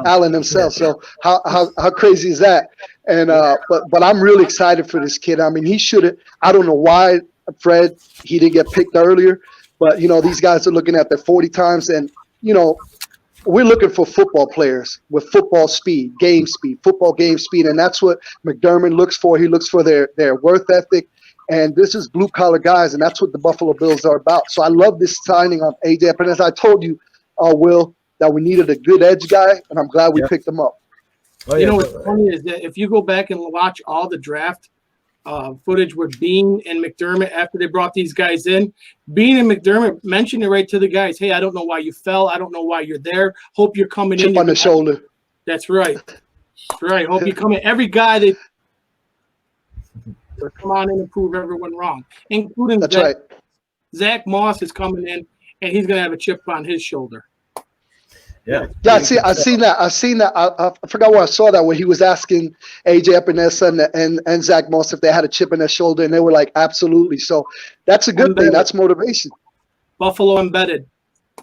Allen himself. So how crazy is that? And but I'm really excited for this kid. I mean, he should have. I don't know why, Fred, he didn't get picked earlier. But these guys are looking at their 40 times, and we're looking for football players with football speed, football game speed, and that's what McDermott looks for. He looks for their worth ethic, and this is blue-collar guys, and that's what the Buffalo Bills are about. So I love this signing of A.J. Epinesa. I told you, Will, that we needed a good edge guy, and I'm glad we picked him up. What's funny is that if you go back and watch all the draft footage with Bean and McDermott after they brought these guys in, Bean and McDermott mentioned it right to the guys. Hey, I don't know why you fell. I don't know why you're there. Hope you're coming in. Chip on the shoulder. That's right. That's right. Hope you come in. Every guy that come on in and prove everyone wrong, including Zach Moss is coming in, and he's going to have a chip on his shoulder. Yeah, I've seen that. I forgot where I saw that, where he was asking A.J. Epinesa and Zach Moss if they had a chip in their shoulder, and they were like, absolutely. So that's a good thing. That's motivation. Buffalo embedded.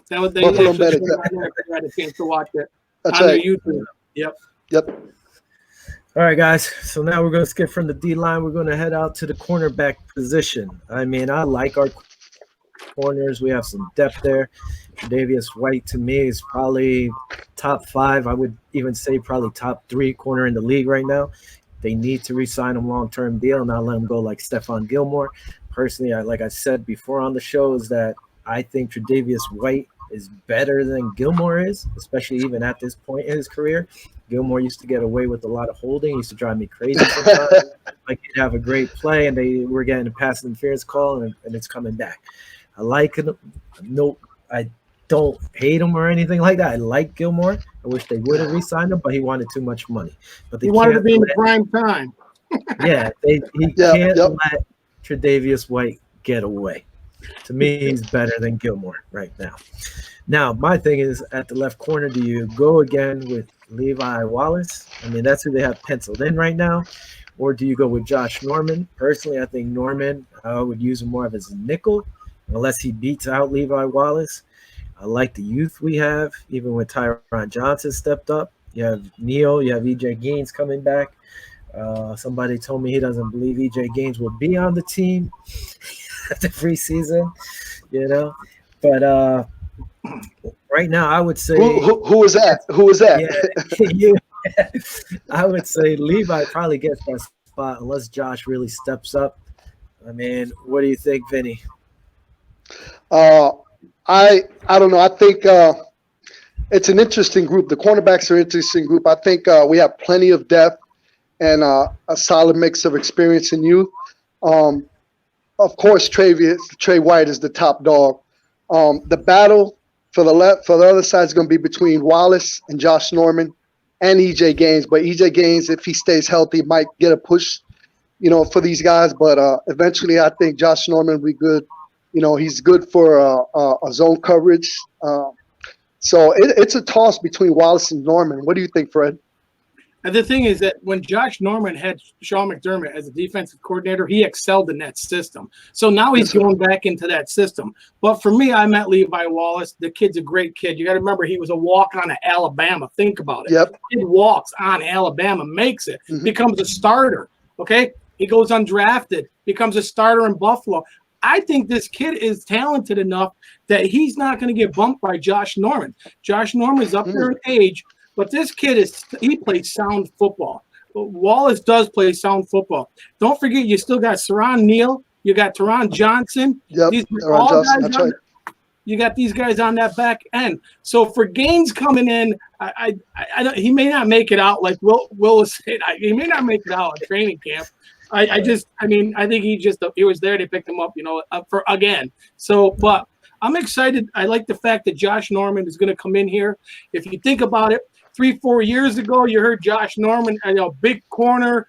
That was Buffalo embedded. I had a chance to watch it. That's on their right. youth. Yep. Yep. All right, guys. So now we're going to skip from the D line. We're going to head out to the cornerback position. I mean, I like our corners. We have some depth there. Tre'Davious White, to me, is probably top 5. I would even say probably top 3 corner in the league right now. They need to re-sign him long-term deal, not let him go like Stephon Gilmore. Personally, like I said before on the show, is that I think Tre'Davious White is better than Gilmore is, especially even at this point in his career. Gilmore used to get away with a lot of holding. He used to drive me crazy sometimes. Like he'd have a great play, and they were getting a pass interference call, and it's coming back. I like him. No, I don't hate him or anything like that. I like Gilmore. I wish they would have re-signed him, but he wanted too much money. But they He wanted to can't be in let, prime time. he Yep, can't yep. let Tre'Davious White get away. To me, he's better than Gilmore right now. Now, my thing is, at the left corner, do you go again with Levi Wallace? I mean, that's who they have penciled in right now. Or do you go with Josh Norman? Personally, I think Norman, I would use him more of as a nickel, unless he beats out Levi Wallace. I like the youth we have, even when Tyron Johnson stepped up. You have Neal, you have EJ Gaines coming back. Somebody told me he doesn't believe EJ Gaines will be on the team after preseason, you know. But right now, I would say Who was that? Who was that? I would say Levi probably gets that spot unless Josh really steps up. I mean, what do you think, Vinny? I don't know. I think it's an interesting group. The cornerbacks are an interesting group. I think we have plenty of depth and a solid mix of experience and youth. Of course, Trey White is the top dog. The battle for the other side is going to be between Wallace and Josh Norman and EJ Gaines. But EJ Gaines, if he stays healthy, might get a push, for these guys. But eventually, I think Josh Norman will be good. He's good for a zone coverage. So it's a toss between Wallace and Norman. What do you think, Fred? And the thing is that when Josh Norman had Sean McDermott as a defensive coordinator, he excelled in that system. So now he's going back into that system. But for me, I met Levi Wallace. The kid's a great kid. You got to remember, he was a walk-on at Alabama. Think about it. Yep. The kid walks on Alabama, makes it, becomes a starter. Okay? He goes undrafted, becomes a starter in Buffalo. I think this kid is talented enough that he's not going to get bumped by Josh Norman. Josh Norman is up there in age, but this kid he plays sound football. Wallace does play sound football. Don't forget, you still got Saran Neal. You got Teron Johnson. Yep. These are all guys that's right. You got these guys on that back end. So for Gaines coming in, I don't, he may not make it out like Willis said. He may not make it out in training camp. I think he was there. They picked him up, for again. So, but I'm excited. I like the fact that Josh Norman is going to come in here. If you think about it, 3-4 years ago, you heard Josh Norman, big corner,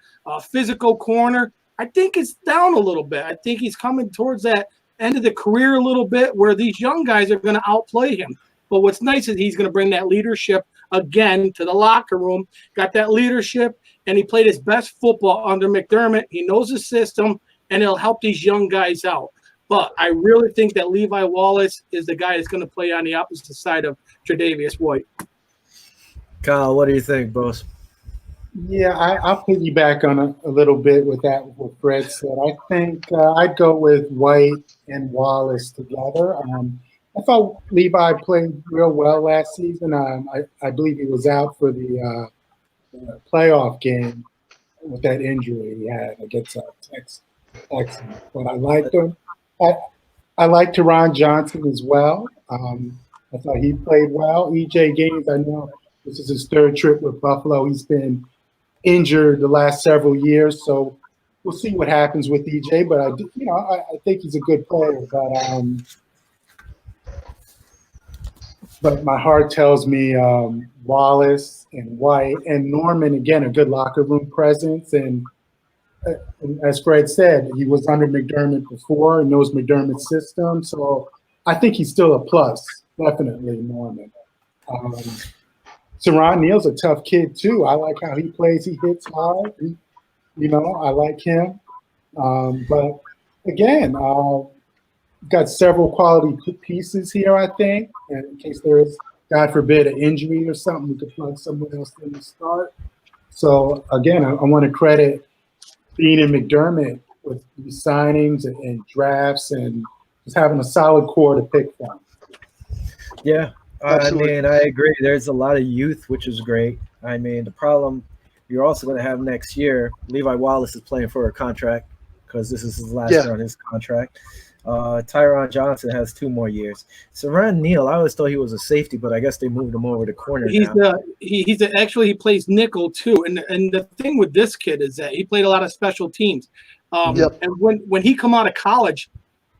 physical corner. I think it's down a little bit. I think he's coming towards that end of the career a little bit where these young guys are going to outplay him. But what's nice is he's going to bring that leadership again to the locker room, got that leadership, and he played his best football under McDermott. He knows the system, and it'll help these young guys out. But I really think that Levi Wallace is the guy that's going to play on the opposite side of Tre'Davious White. Kyle, what do you think, boss? Yeah, I'll piggyback on a little bit with that, what Fred said. I think I'd go with White and Wallace together. I thought Levi played real well last season. I believe he was out for the playoff game with that injury he had against Texas. But I liked him. I like Teron Johnson as well. I thought he played well. EJ Gaines, I know this is his third trip with Buffalo. He's been injured the last several years, so we'll see what happens with EJ. But I think he's a good player. But my heart tells me Wallace and White and Norman, again, a good locker room presence. And as Fred said, he was under McDermott before and knows McDermott's system. So I think he's still a plus, definitely, Norman. Saran Neal's a tough kid, too. I like how he plays. He hits hard. I like him. But, again, got several quality pieces here, I think, in case there is God forbid, an injury or something, we could plug someone else in to start. So again, I want to credit Bean and McDermott with these signings and drafts and just having a solid core to pick from. Yeah, Absolutely. I mean, I agree. There's a lot of youth, which is great. I mean, the problem you're also going to have next year, Levi Wallace is playing for a contract because this is his last year on his contract. Tyron Johnson has 2 more years. Saran Neal, I always thought he was a safety, but I guess they moved him over to corner now. Actually he plays nickel too. And the thing with this kid is that he played a lot of special teams. And when he come out of college,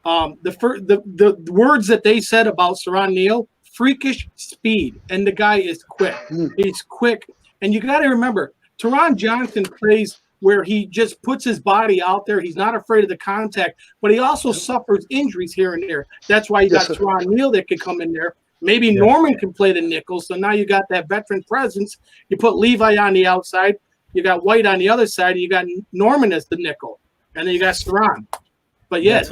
the words that they said about Saran Neal, freakish speed, and the guy is quick. He's quick, and you got to remember, Tyron Johnson plays where he just puts his body out there. He's not afraid of the contact, but he also suffers injuries here and there. That's why you got Saran Neal that could come in there. Maybe Norman can play the nickel, so now you got that veteran presence. You put Levi on the outside, you got White on the other side, and you got Norman as the nickel, and then you got Saran. But yeah,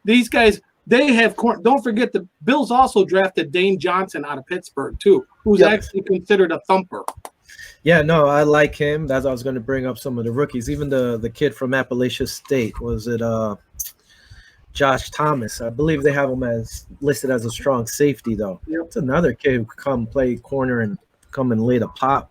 these guys, they have. Don't forget the Bills also drafted Dane Johnson out of Pittsburgh too, who's actually considered a thumper. Yeah, no, I like him. That's I was going to bring up some of the rookies. Even the kid from Appalachia State, was it Josh Thomas? I believe they have him as listed as a strong safety, though. It's another kid who could come play corner and come and lay the pop.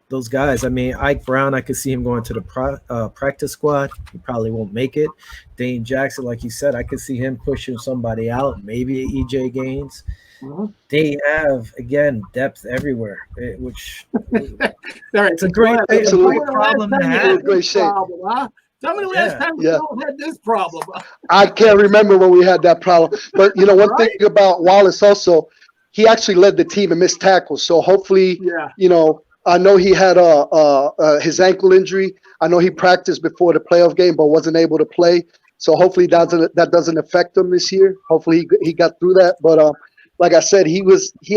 Those guys, I mean, Ike Brown, I could see him going to the practice squad. He probably won't make it. Dane Jackson, like you said, I could see him pushing somebody out, maybe EJ Gaines. They have, again, depth everywhere, which it's a great problem to have. Tell me the last time we had this problem. I can't remember when we had that problem. But, you know, one thing about Wallace also, he actually led the team in missed tackles. So hopefully, you know, I know he had his ankle injury. I know he practiced before the playoff game but wasn't able to play. So hopefully that doesn't affect him this year. Hopefully he got through that. But like I said, he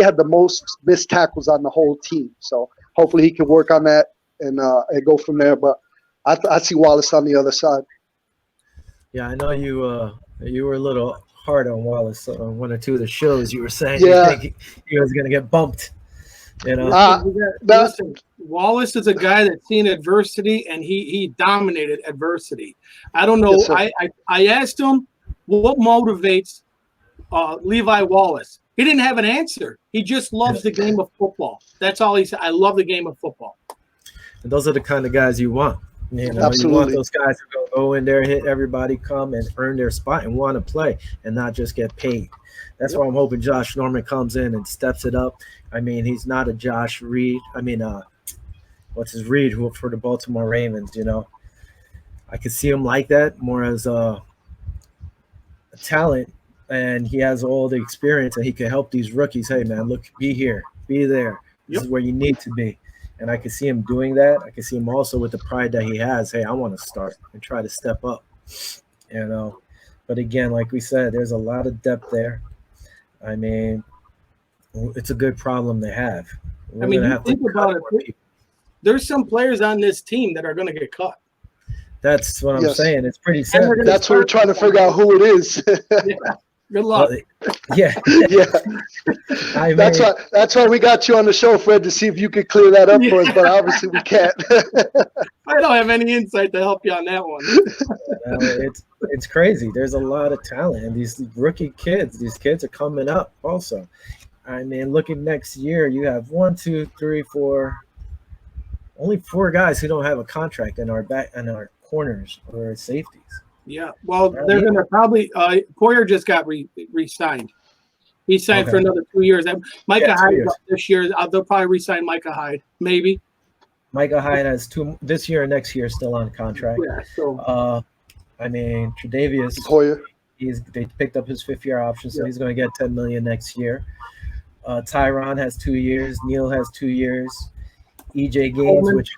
had the most missed tackles on the whole team. So hopefully he can work on that and go from there. But I see Wallace on the other side. Yeah, I know you were a little hard on Wallace on 1 or 2 of the shows. You were saying you think he was going to get bumped. You know, listen, Wallace is a guy that's seen adversity, and he dominated adversity. I don't know. I asked him what motivates Levi Wallace. He didn't have an answer. He just loves the game of football. That's all he said. I love the game of football. And those are the kind of guys you want. You know, Absolutely. You want those guys to go in there, hit everybody, come and earn their spot and want to play and not just get paid. That's why I'm hoping Josh Norman comes in and steps it up. I mean, he's not a Josh Reed. I mean, what's his Reed who for the Baltimore Ravens, you know. I could see him like that more as a talent, and he has all the experience and he can help these rookies. Hey, man, look, be here, be there. This is where you need to be. And I can see him doing that. I can see him also with the pride that he has. Hey, I want to start and try to step up, you know. But again, like we said, there's a lot of depth there. I mean, it's a good problem to have. I mean, you think about it. There's some players on this team that are going to get cut. That's what I'm saying. It's pretty sad. That's what we're trying to figure out who it is. Good luck. Yeah. I mean, that's why we got you on the show, Fred, to see if you could clear that up for us. But obviously we can't. I don't have any insight to help you on that one. It's crazy. There's a lot of talent, and these rookie kids. These kids are coming up also. I mean, looking next year, you have 1, 2, 3, 4. Only 4 guys who don't have a contract in our back and our corners or safeties. Yeah, well, they're going to probably Poyer just got re-signed. He signed for another 2 years. Micah Hyde this year. They'll probably re-sign Micah Hyde, maybe. Micah Hyde has 2 this year and next year still on contract. Yeah. So, I mean, Tre'Davious Poyer. They picked up his 5th-year option, so he's going to get $10 million next year. Tyron has 2 years. Neal has 2 years. EJ Gaines, which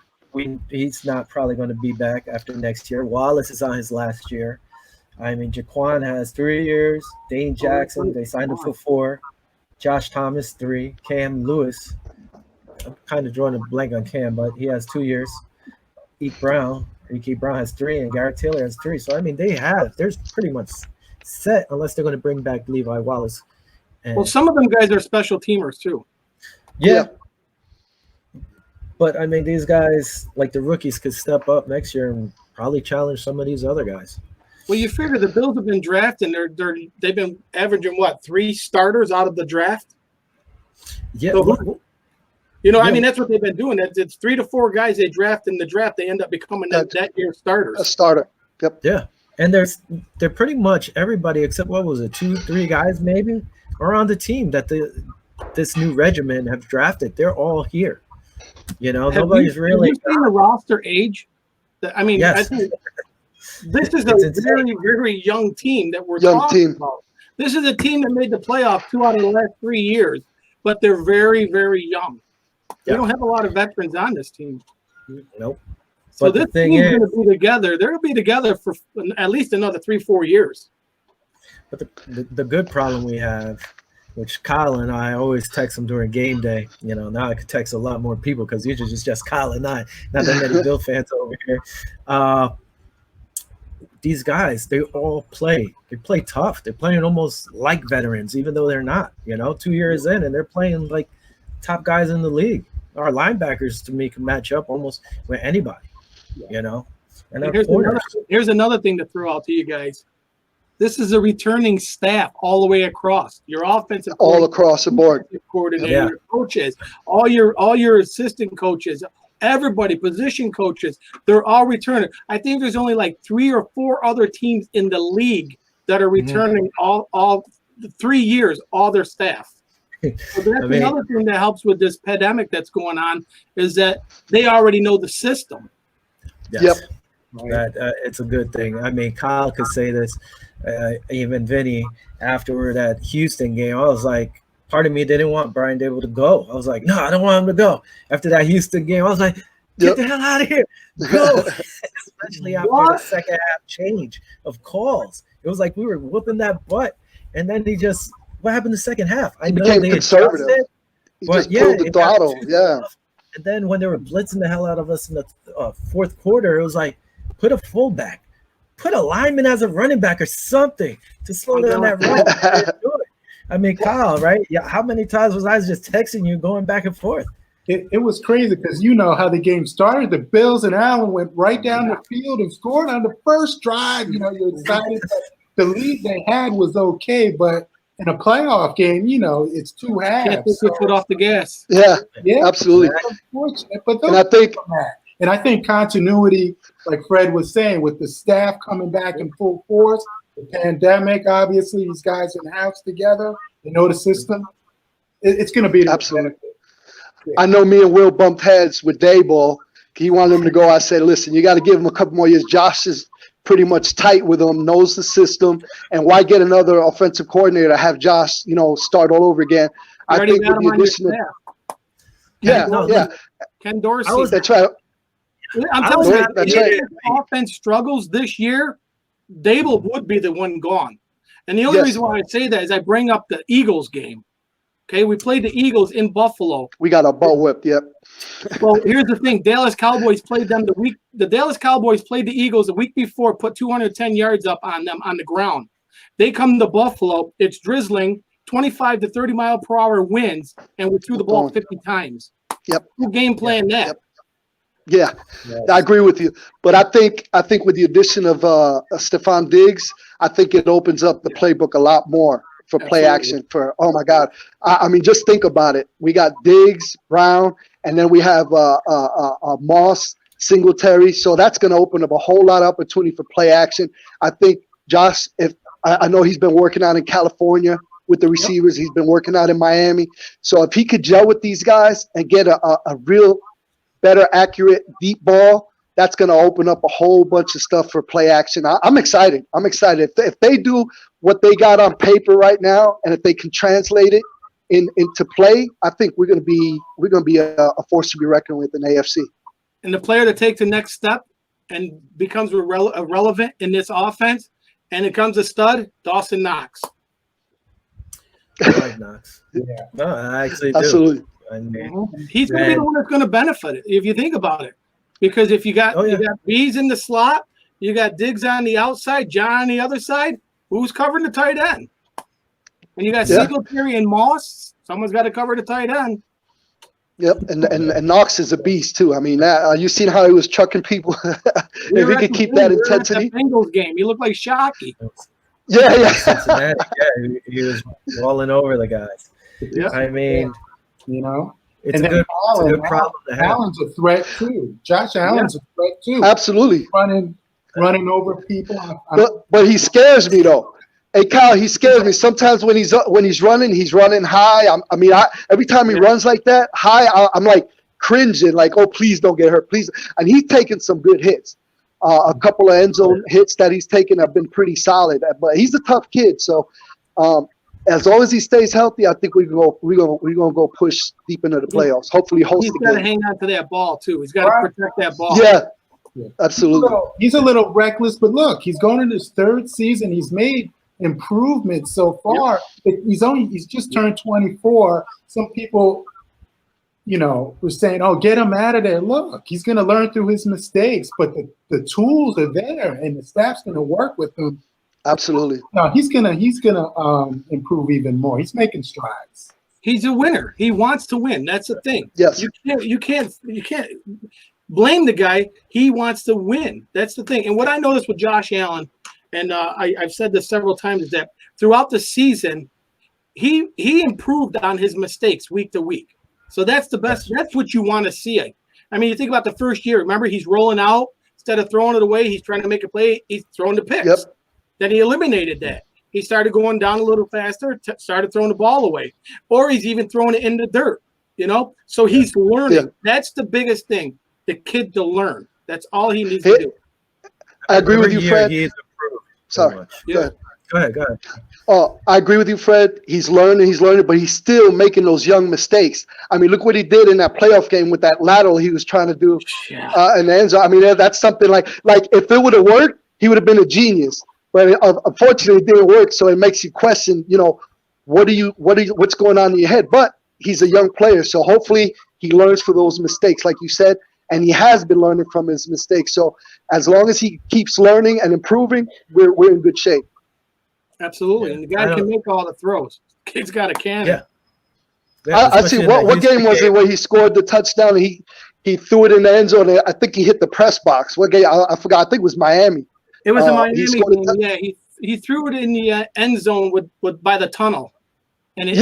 he's not probably going to be back after next year. Wallace is on his last year. I mean, Jaquan has 3 years. Dane Jackson, they signed him for 4. Josh Thomas, 3. Cam Lewis, I'm kind of drawing a blank on Cam, but he has 2 years. Ike Brown has 3, and Garrett Taylor has 3. So, I mean, there's pretty much set unless they're going to bring back Levi Wallace. Well, some of them guys are special teamers, too. Yeah. But I mean, these guys, like the rookies, could step up next year and probably challenge some of these other guys. Well, you figure the Bills have been drafting. They've been averaging what, 3 starters out of the draft. Yeah. So, I mean, that's what they've been doing. It's 3 to 4 guys they draft in the draft. They end up becoming that year's starters. A starter. Yep. Yeah. And they're pretty much everybody except what was it, 2-3 guys maybe are on the team that this new regiment have drafted. They're all here. Nobody's really. Have you seen the roster age? I mean, yes. I think this is a very, very young team that we're talking about. This is a team that made the playoffs 2 out of the last 3 years, but they're very, very young. We don't have a lot of veterans on this team. Nope. So but this team's going to be together. They're going to be together for at least another 3-4 years. But the good problem we have, which Kyle and I always text them during game day. Now I could text a lot more people because usually it's just Kyle and I, not that many Bill fans over here. These guys, they all play. They play tough. They're playing almost like veterans, even though they're not. 2 years in, and they're playing like top guys in the league. Our linebackers, to me, can match up almost with anybody. And here's another thing to throw out to you guys. This is a returning staff all the way across. Your offensive all across the board. Coordinator, your coaches, all your assistant coaches, everybody, position coaches, they're all returning. I think there's only like 3 or 4 other teams in the league that are returning all 3 years, all their staff. So that's another thing that helps with this pandemic that's going on is that they already know the system. Yes. Yep. That it's a good thing. I mean, Kyle could say this. Even Vinny, afterward at Houston game, I was like, part of me didn't want Brian Dable to go. I was like, no, I don't want him to go. After that Houston game, I was like, get the hell out of here. Go. Especially after the second half change of calls. It was like we were whooping that butt. And then what happened in the second half? He became conservative. He just pulled the throttle. Yeah. And then when they were blitzing the hell out of us in the fourth quarter, it was like, put a fullback. Put a lineman as a running back or something to slow down that run. I mean, Kyle, right? Yeah. How many times was I just texting you, going back and forth? It was crazy because you know how the game started. The Bills and Allen went right down the field and scored on the first drive. You're excited. The lead they had was okay, but in a playoff game, it's 2 halves. Can't take your foot off the gas. Yeah, absolutely. Unfortunate, but I think continuity, like Fred was saying, with the staff coming back in full force, the pandemic, obviously, these guys in the house together, they know the system. It's going to be absolutely. Yeah. I know me and Will bumped heads with Daboll. He wanted him to go. I said, listen, you got to give him a couple more years. Josh is pretty much tight with him, knows the system, and why get another offensive coordinator to have Josh, start all over again? I think with the addition of Ken Dorsey. That's right. I'm telling you, if offense struggles this year, Daboll would be the one gone. And the only reason why I say that is I bring up the Eagles game. Okay, we played the Eagles in Buffalo. We got a butt whipped, yep. Well, here's the thing. Dallas Cowboys played them the Dallas Cowboys played the Eagles the week before, put 210 yards up on them on the ground. They come to Buffalo, it's drizzling, 25 to 30 mile per hour winds, and we threw the ball 50 times. Yep. Who game plan that? Yep. Yeah, I agree with you. But I think with the addition of Stephon Diggs, I think it opens up the playbook a lot more for play action. For oh my God, I mean, just think about it. We got Diggs, Brown, and then we have Moss, Singletary. So that's going to open up a whole lot of opportunity for play action. I think Josh, if I know he's been working out in California with the receivers, he's been working out in Miami. So if he could gel with these guys and get a real better, accurate, deep ball, that's going to open up a whole bunch of stuff for play action. I'm excited. I'm excited. If they do what they got on paper right now, and if they can translate it into play, I think we're going to be a force to be reckoned with in AFC. And the player that takes the next step and becomes irrelevant in this offense and becomes a stud, Dawson Knox. I like Knox. Yeah. No, I actually do. Absolutely. I mean, he's going to be the one that's going to benefit it, if you think about it. Because if you got Bees in the slot, you got Diggs on the outside, John on the other side, who's covering the tight end? And you got Singletary and Moss. Someone's got to cover the tight end. Yep, and Knox is a beast too. I mean, you seen how he was chucking people? If he could keep that intensity. The Bengals game, he looked like Shockey. Yeah. Cincinnati, yeah, he was rolling over the guys. Yeah. I mean, you know, it's a good problem to have. Allen's a threat too. Josh Allen's a threat too. Absolutely. Running over people. But he scares me though. Hey Kyle, he scares me. Sometimes when he's running high. Every time he runs like that high, I'm like cringing, like, oh, please don't get hurt, please. And he's taken some good hits. A couple of end zone hits that he's taken have been pretty solid. But he's a tough kid. So as long as he stays healthy, I think we're gonna go push deep into the playoffs. Hopefully, host He's the got to game. hang on to that ball too. He's got to protect that ball. Yeah, absolutely. He's a little reckless, but look, he's going into his third season. He's made improvements so far. He's just turned 24. Some people, were saying, "Oh, get him out of there." Look, he's going to learn through his mistakes, but the tools are there, and the staff's going to work with him. Absolutely. No, he's gonna improve even more. He's making strides. He's a winner. He wants to win. That's the thing. Yes. You can't blame the guy. He wants to win. That's the thing. And what I noticed with Josh Allen, and I've said this several times, is that throughout the season, he improved on his mistakes week to week. So that's the best. That's what you want to see. I mean, you think about the first year. Remember, he's rolling out instead of throwing it away. He's trying to make a play. He's throwing the picks. Yep. Then he eliminated that. He started going down a little faster, started throwing the ball away, or he's even throwing it in the dirt. So he's learning. Yeah. That's the biggest thing. The kid to learn. That's all he needs to do. I agree with you, Fred. He's improved. Sorry. Yeah. Go ahead. Oh, I agree with you, Fred. He's learning, but he's still making those young mistakes. I mean, look what he did in that playoff game with that lateral he was trying to do in the end zone. I mean, that's something like if it would have worked, he would have been a genius. But unfortunately, it didn't work. So it makes you question, what's going on in your head? But he's a young player, so hopefully he learns from those mistakes, like you said, and he has been learning from his mistakes. So as long as he keeps learning and improving, we're in good shape. Absolutely, and the guy can make all the throws. Kid's got a cannon. Yeah. I see. What game was it where he scored the touchdown? And he threw it in the end zone. I think he hit the press box. What game? I forgot. I think it was Miami. It was a Miami game. Yeah, he threw it in the end zone with by the tunnel, and it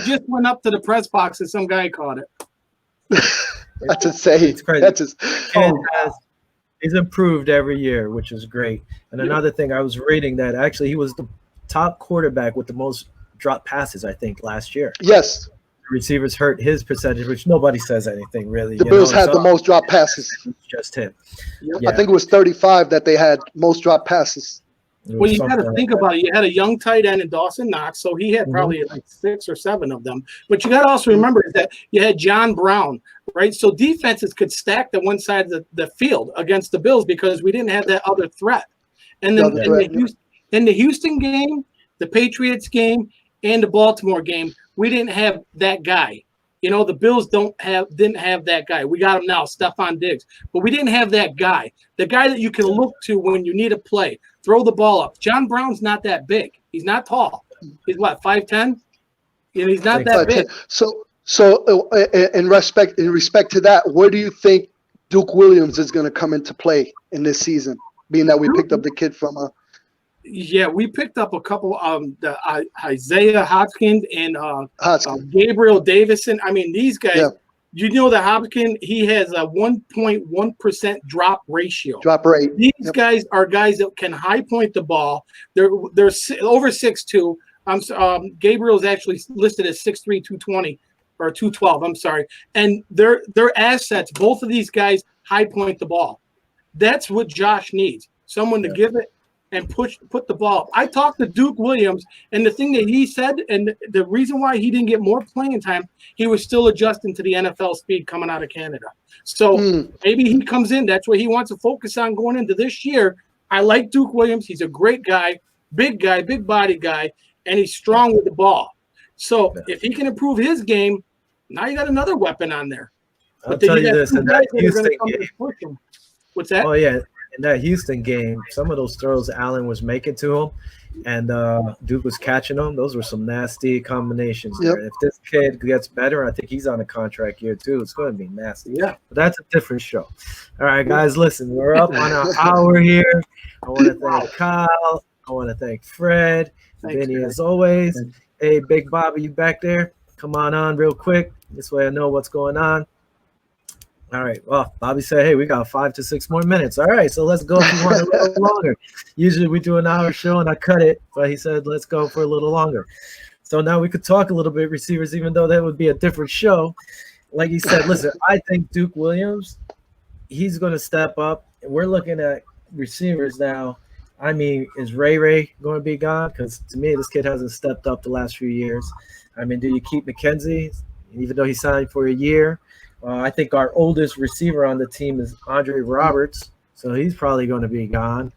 just went up to the press box, and some guy caught it. That's insane. It's crazy. That's he's improved every year, which is great. And another thing, I was reading that actually he was the top quarterback with the most drop passes, I think, last year. Yes. The receivers hurt his percentage, which nobody says anything really. The Bills had the most drop passes. Just him. Yep. Yeah. I think it was 35 that they had most drop passes. Well, you got to think about it. You had a young tight end in Dawson Knox, so he had probably like 6 or 7 of them. But you got to also remember that you had John Brown, right? So defenses could stack the one side of the field against the Bills because we didn't have that other threat. And then in the Houston game, the Patriots game, and the Baltimore game, we didn't have that guy. The Bills didn't have that guy. We got him now, Stephon Diggs. But we didn't have that guy. The guy that you can look to when you need a play. Throw the ball up. John Brown's not that big. He's not tall. He's what, 5'10"? He's not that big. So in respect to that, where do you think Duke Williams is going to come into play in this season, being that we picked up the kid from Yeah, we picked up a couple Isaiah Hopkins and Gabriel Davison. I mean, these guys, that Hopkins, he has a 1.1% drop ratio. Drop rate. These guys are guys that can high point the ball. They're over 6'2". Gabriel's actually listed as 6'3", 220 or 212. I'm sorry. And they're assets. Both of these guys high point the ball. That's what Josh needs. Someone to give it and put the ball up. I talked to Duke Williams, and the thing that he said, and the reason why he didn't get more playing time, he was still adjusting to the NFL speed coming out of Canada. So maybe he comes in. That's what he wants to focus on going into this year. I like Duke Williams. He's a great guy, big body guy, and he's strong with the ball. So if he can improve his game, now you got another weapon on there. I'll tell you this, in that Houston game. What's that? Oh, yeah. in that Houston game, some of those throws Allen was making to him, and Duke was catching them. Those were some nasty combinations there. If this kid gets better, I think he's on a contract year too. It's going to be nasty. Yeah. But that's a different show. All right, guys, listen, we're up on our hour here. I want to thank Kyle. I want to thank Fred. Thanks, Vinny, man. as always. Hey, Big Bobby, you back there? Come on real quick. This way I know what's going on. All right. Well, Bobby said, hey, we got 5 to 6 more minutes. All right. So let's go if you want a little longer. Usually we do an hour show and I cut it, but he said, let's go for a little longer. So now we could talk a little bit receivers, even though that would be a different show. Like he said, listen, I think Duke Williams, he's going to step up. We're looking at receivers now. I mean, is Ray going to be gone? Because to me, this kid hasn't stepped up the last few years. I mean, do you keep McKenzie, even though he signed for a year? I think our oldest receiver on the team is Andre Roberts, so he's probably going to be gone,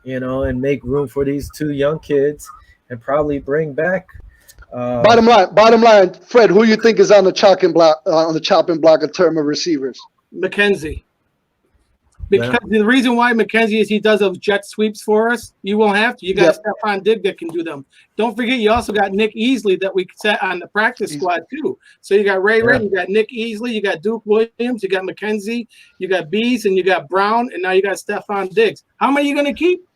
and make room for these 2 young kids and probably bring back. Bottom line, Fred, who you think is on the chopping block in terms of receivers? McKenzie. Because the reason why McKenzie is he does those jet sweeps for us, you won't have to. You got Stephon Diggs that can do them. Don't forget, you also got Nick Easley that we set on the practice squad too. So you got Ray, you got Nick Easley, you got Duke Williams, you got McKenzie, you got Bees, and you got Brown, and now you got Stephon Diggs. How many are you going to keep?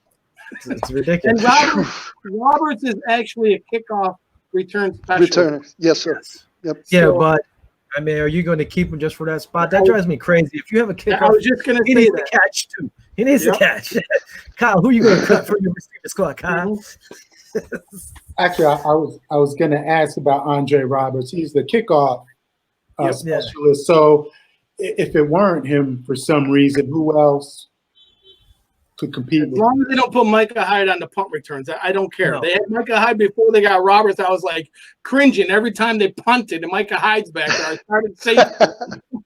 It's ridiculous. And Roberts is actually a kickoff return specialist. Returner, yes, sir. Yep. Yeah, but I mean, are you going to keep him just for that spot? That drives me crazy. If you have a kickoff, I was just going to say he needs that. to catch too. He needs to catch. Kyle, who are you going to cut for your receiver squad, Kyle? Actually, I was going to ask about Andre Roberts. He's the kickoff specialist. So if it weren't him for some reason, who else could compete? As long as they don't put Micah Hyde on the punt returns, I don't care. No. They had Micah Hyde before they got Roberts. I was like cringing every time they punted and Micah Hyde's back there. I started saying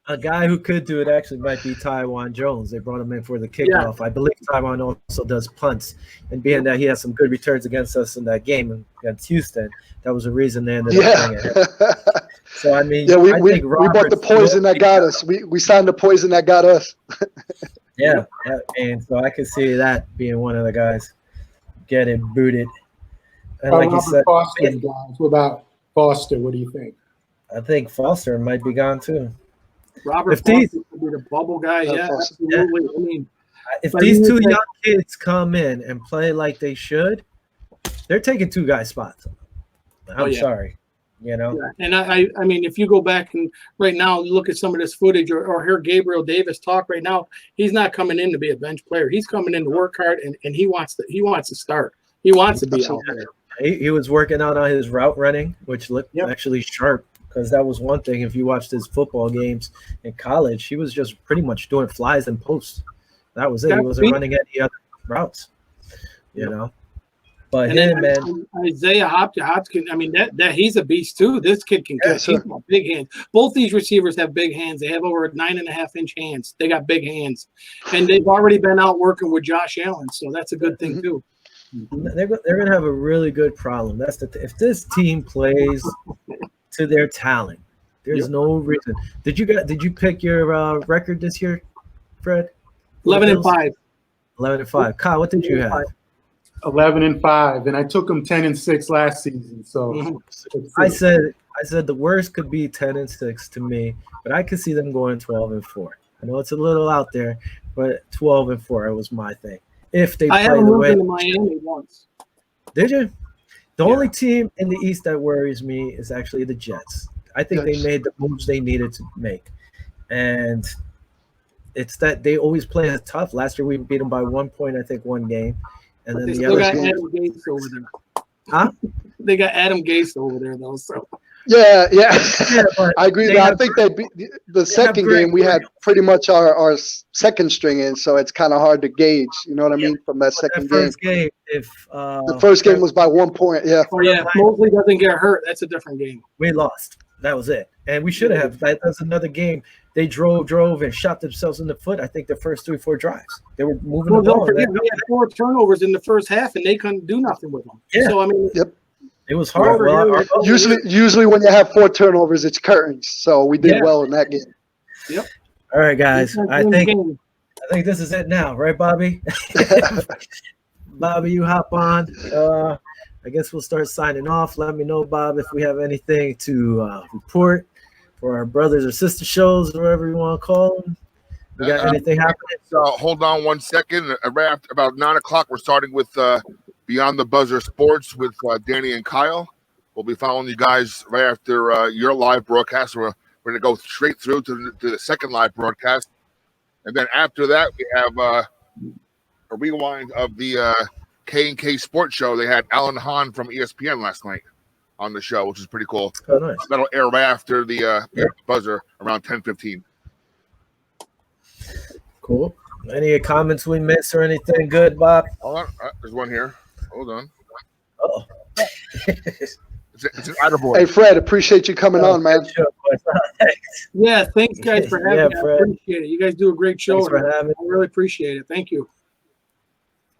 a guy who could do it actually might be Tywan Jones. They brought him in for the kickoff. I believe Tywan also does punts, and being that he has some good returns against us in that game against Houston, that was a reason they ended up doing it. So I mean, we bought the poison that got us. We signed the poison that got us. Yeah, and so I could see that being one of the guys getting booted. And like you said, Foster, guys. What about Foster? What do you think? I think Foster might be gone too. Robert Foster could be the bubble guy. Yeah, absolutely. I mean, if these 2 young kids come in and play like they should, they're taking 2 guys' spots. I'm sorry. Yeah. And I mean, if you go back and right now look at some of this footage or hear Gabriel Davis talk right now, he's not coming in to be a bench player. He's coming in to work hard and he wants to start. He wants to be out there. He was working out on his route running, which looked actually sharp, because that was one thing. If you watched his football games in college, he was just pretty much doing flies and posts. That was it. He wasn't running any other routes, But him, man, Isaiah Hopkins, I mean, that he's a beast too. This kid can catch. He's got big hands. Both these receivers have big hands. They have over 9.5-inch hands. They got big hands, and they've already been out working with Josh Allen, so that's a good thing too. They're going to have a really good problem. That's if this team plays to their talent, there's no reason. Did you pick your record this year, Fred? 11-5. 11-5. Kyle, what did you have? 11-5, and I took them 10-6 last season. So I said the worst could be 10-6 to me, but I could see them going 12-4. I know it's a little out there, but 12-4 was my thing. If they play the way. I haven't moved into Miami once. Did you? The only team in the East that worries me is actually the Jets. I think they made the moves they needed to make, and it's that they always play us tough. Last year we beat them by 1 point, I think, one game. And then they got Adam Gase over there. Huh? They got Adam Gase over there, though. So yeah. I agree. I think they beat the second game. We had pretty much our second string in, so it's kind of hard to gauge. You know what I mean from that second game. If the first game was by 1 point, Mosley doesn't get hurt. That's a different game. We lost. That was it, and we should have. That was another game. They drove and shot themselves in the foot. I think the first 3-4 drives. They were moving the ball. We had 4 turnovers in the first half, and they couldn't do nothing with them. Yeah. So I mean, it was hard. Usually when you have 4 turnovers, it's curtains. So we did well in that game. Yep. All right, guys. I I think this is it now, right, Bobby? Bobby, you hop on. I guess we'll start signing off. Let me know, Bob, if we have anything to report for our brothers or sister shows, or whatever you want to call them. We got anything happening? So hold on 1 second. Right after about 9 o'clock, we're starting with Beyond the Buzzer Sports with Danny and Kyle. We'll be following you guys right after your live broadcast. We're going to go straight through to the second live broadcast. And then after that, we have a rewind of the K&K Sports Show. They had Alan Hahn from ESPN last night on the show, which is pretty cool. Oh, nice. That'll air right after the buzzer around 10:15. Cool. Any comments we missed or anything good, Bob? Hold on. There's one here. Hold on. Uh-oh. It's an attaboy. Hey, Fred, appreciate you coming on, man. Sure. Yeah, thanks guys for having me. I Fred. appreciate it. You guys do a great show. Thanks for having me. I really appreciate it. Thank you.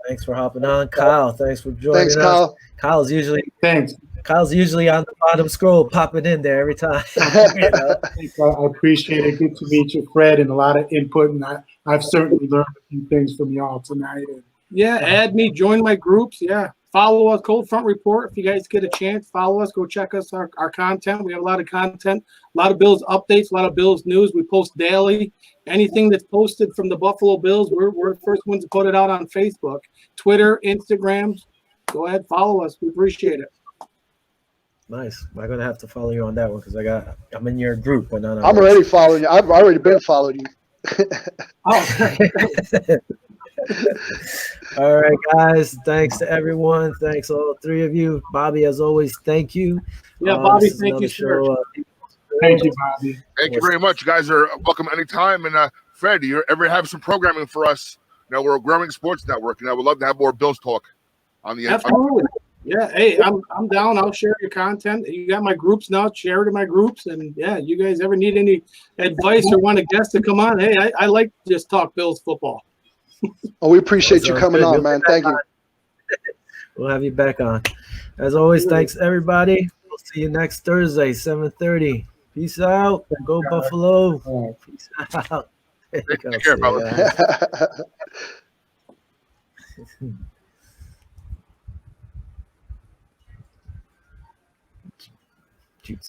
Thanks for hopping on, Kyle. Thanks for joining Thanks, us. Kyle. Kyle's usually on the bottom scroll, popping in there every time. You know? I appreciate it. Good to meet you, Fred, and a lot of input. And I've certainly learned a few things from y'all tonight. And, Yeah, add me, join my groups. Yeah, follow us, Cold Front Report. If you guys get a chance, follow us. Go check us our content. We have a lot of content, a lot of Bills updates, a lot of Bills news. We post daily. Anything that's posted from the Buffalo Bills, we're the first ones to put it out on Facebook, Twitter, Instagram. Go ahead, follow us. We appreciate it. Nice. I'm gonna have to follow you on that one because I'm in your group, but not. I'm already following you. I've already been following you. Oh, All right, guys. Thanks to everyone. Thanks all three of you. Bobby, as always, thank you. yeah, Bobby, This is thank another you, sir. thank you, Bobby. Thank you very much. You guys are welcome anytime. And Fred, do you ever have some programming for us? You know, we're a growing sports network, and I would love to have more Bills talk on the Absolutely. Yeah, hey, I'm down. I'll share your content. You got my groups now. Share it in my groups, and yeah, you guys ever need any advice or want a guest to come on? Hey, I like to just talk Bills football. Oh, we appreciate you Sounds coming good. on, We'll man. be back Thank you. on. We'll have you back on. As always, thanks everybody. We'll see you next Thursday, 7:30. Peace out. Go Buffalo. All right. Peace out. Take care, brother. Yeah.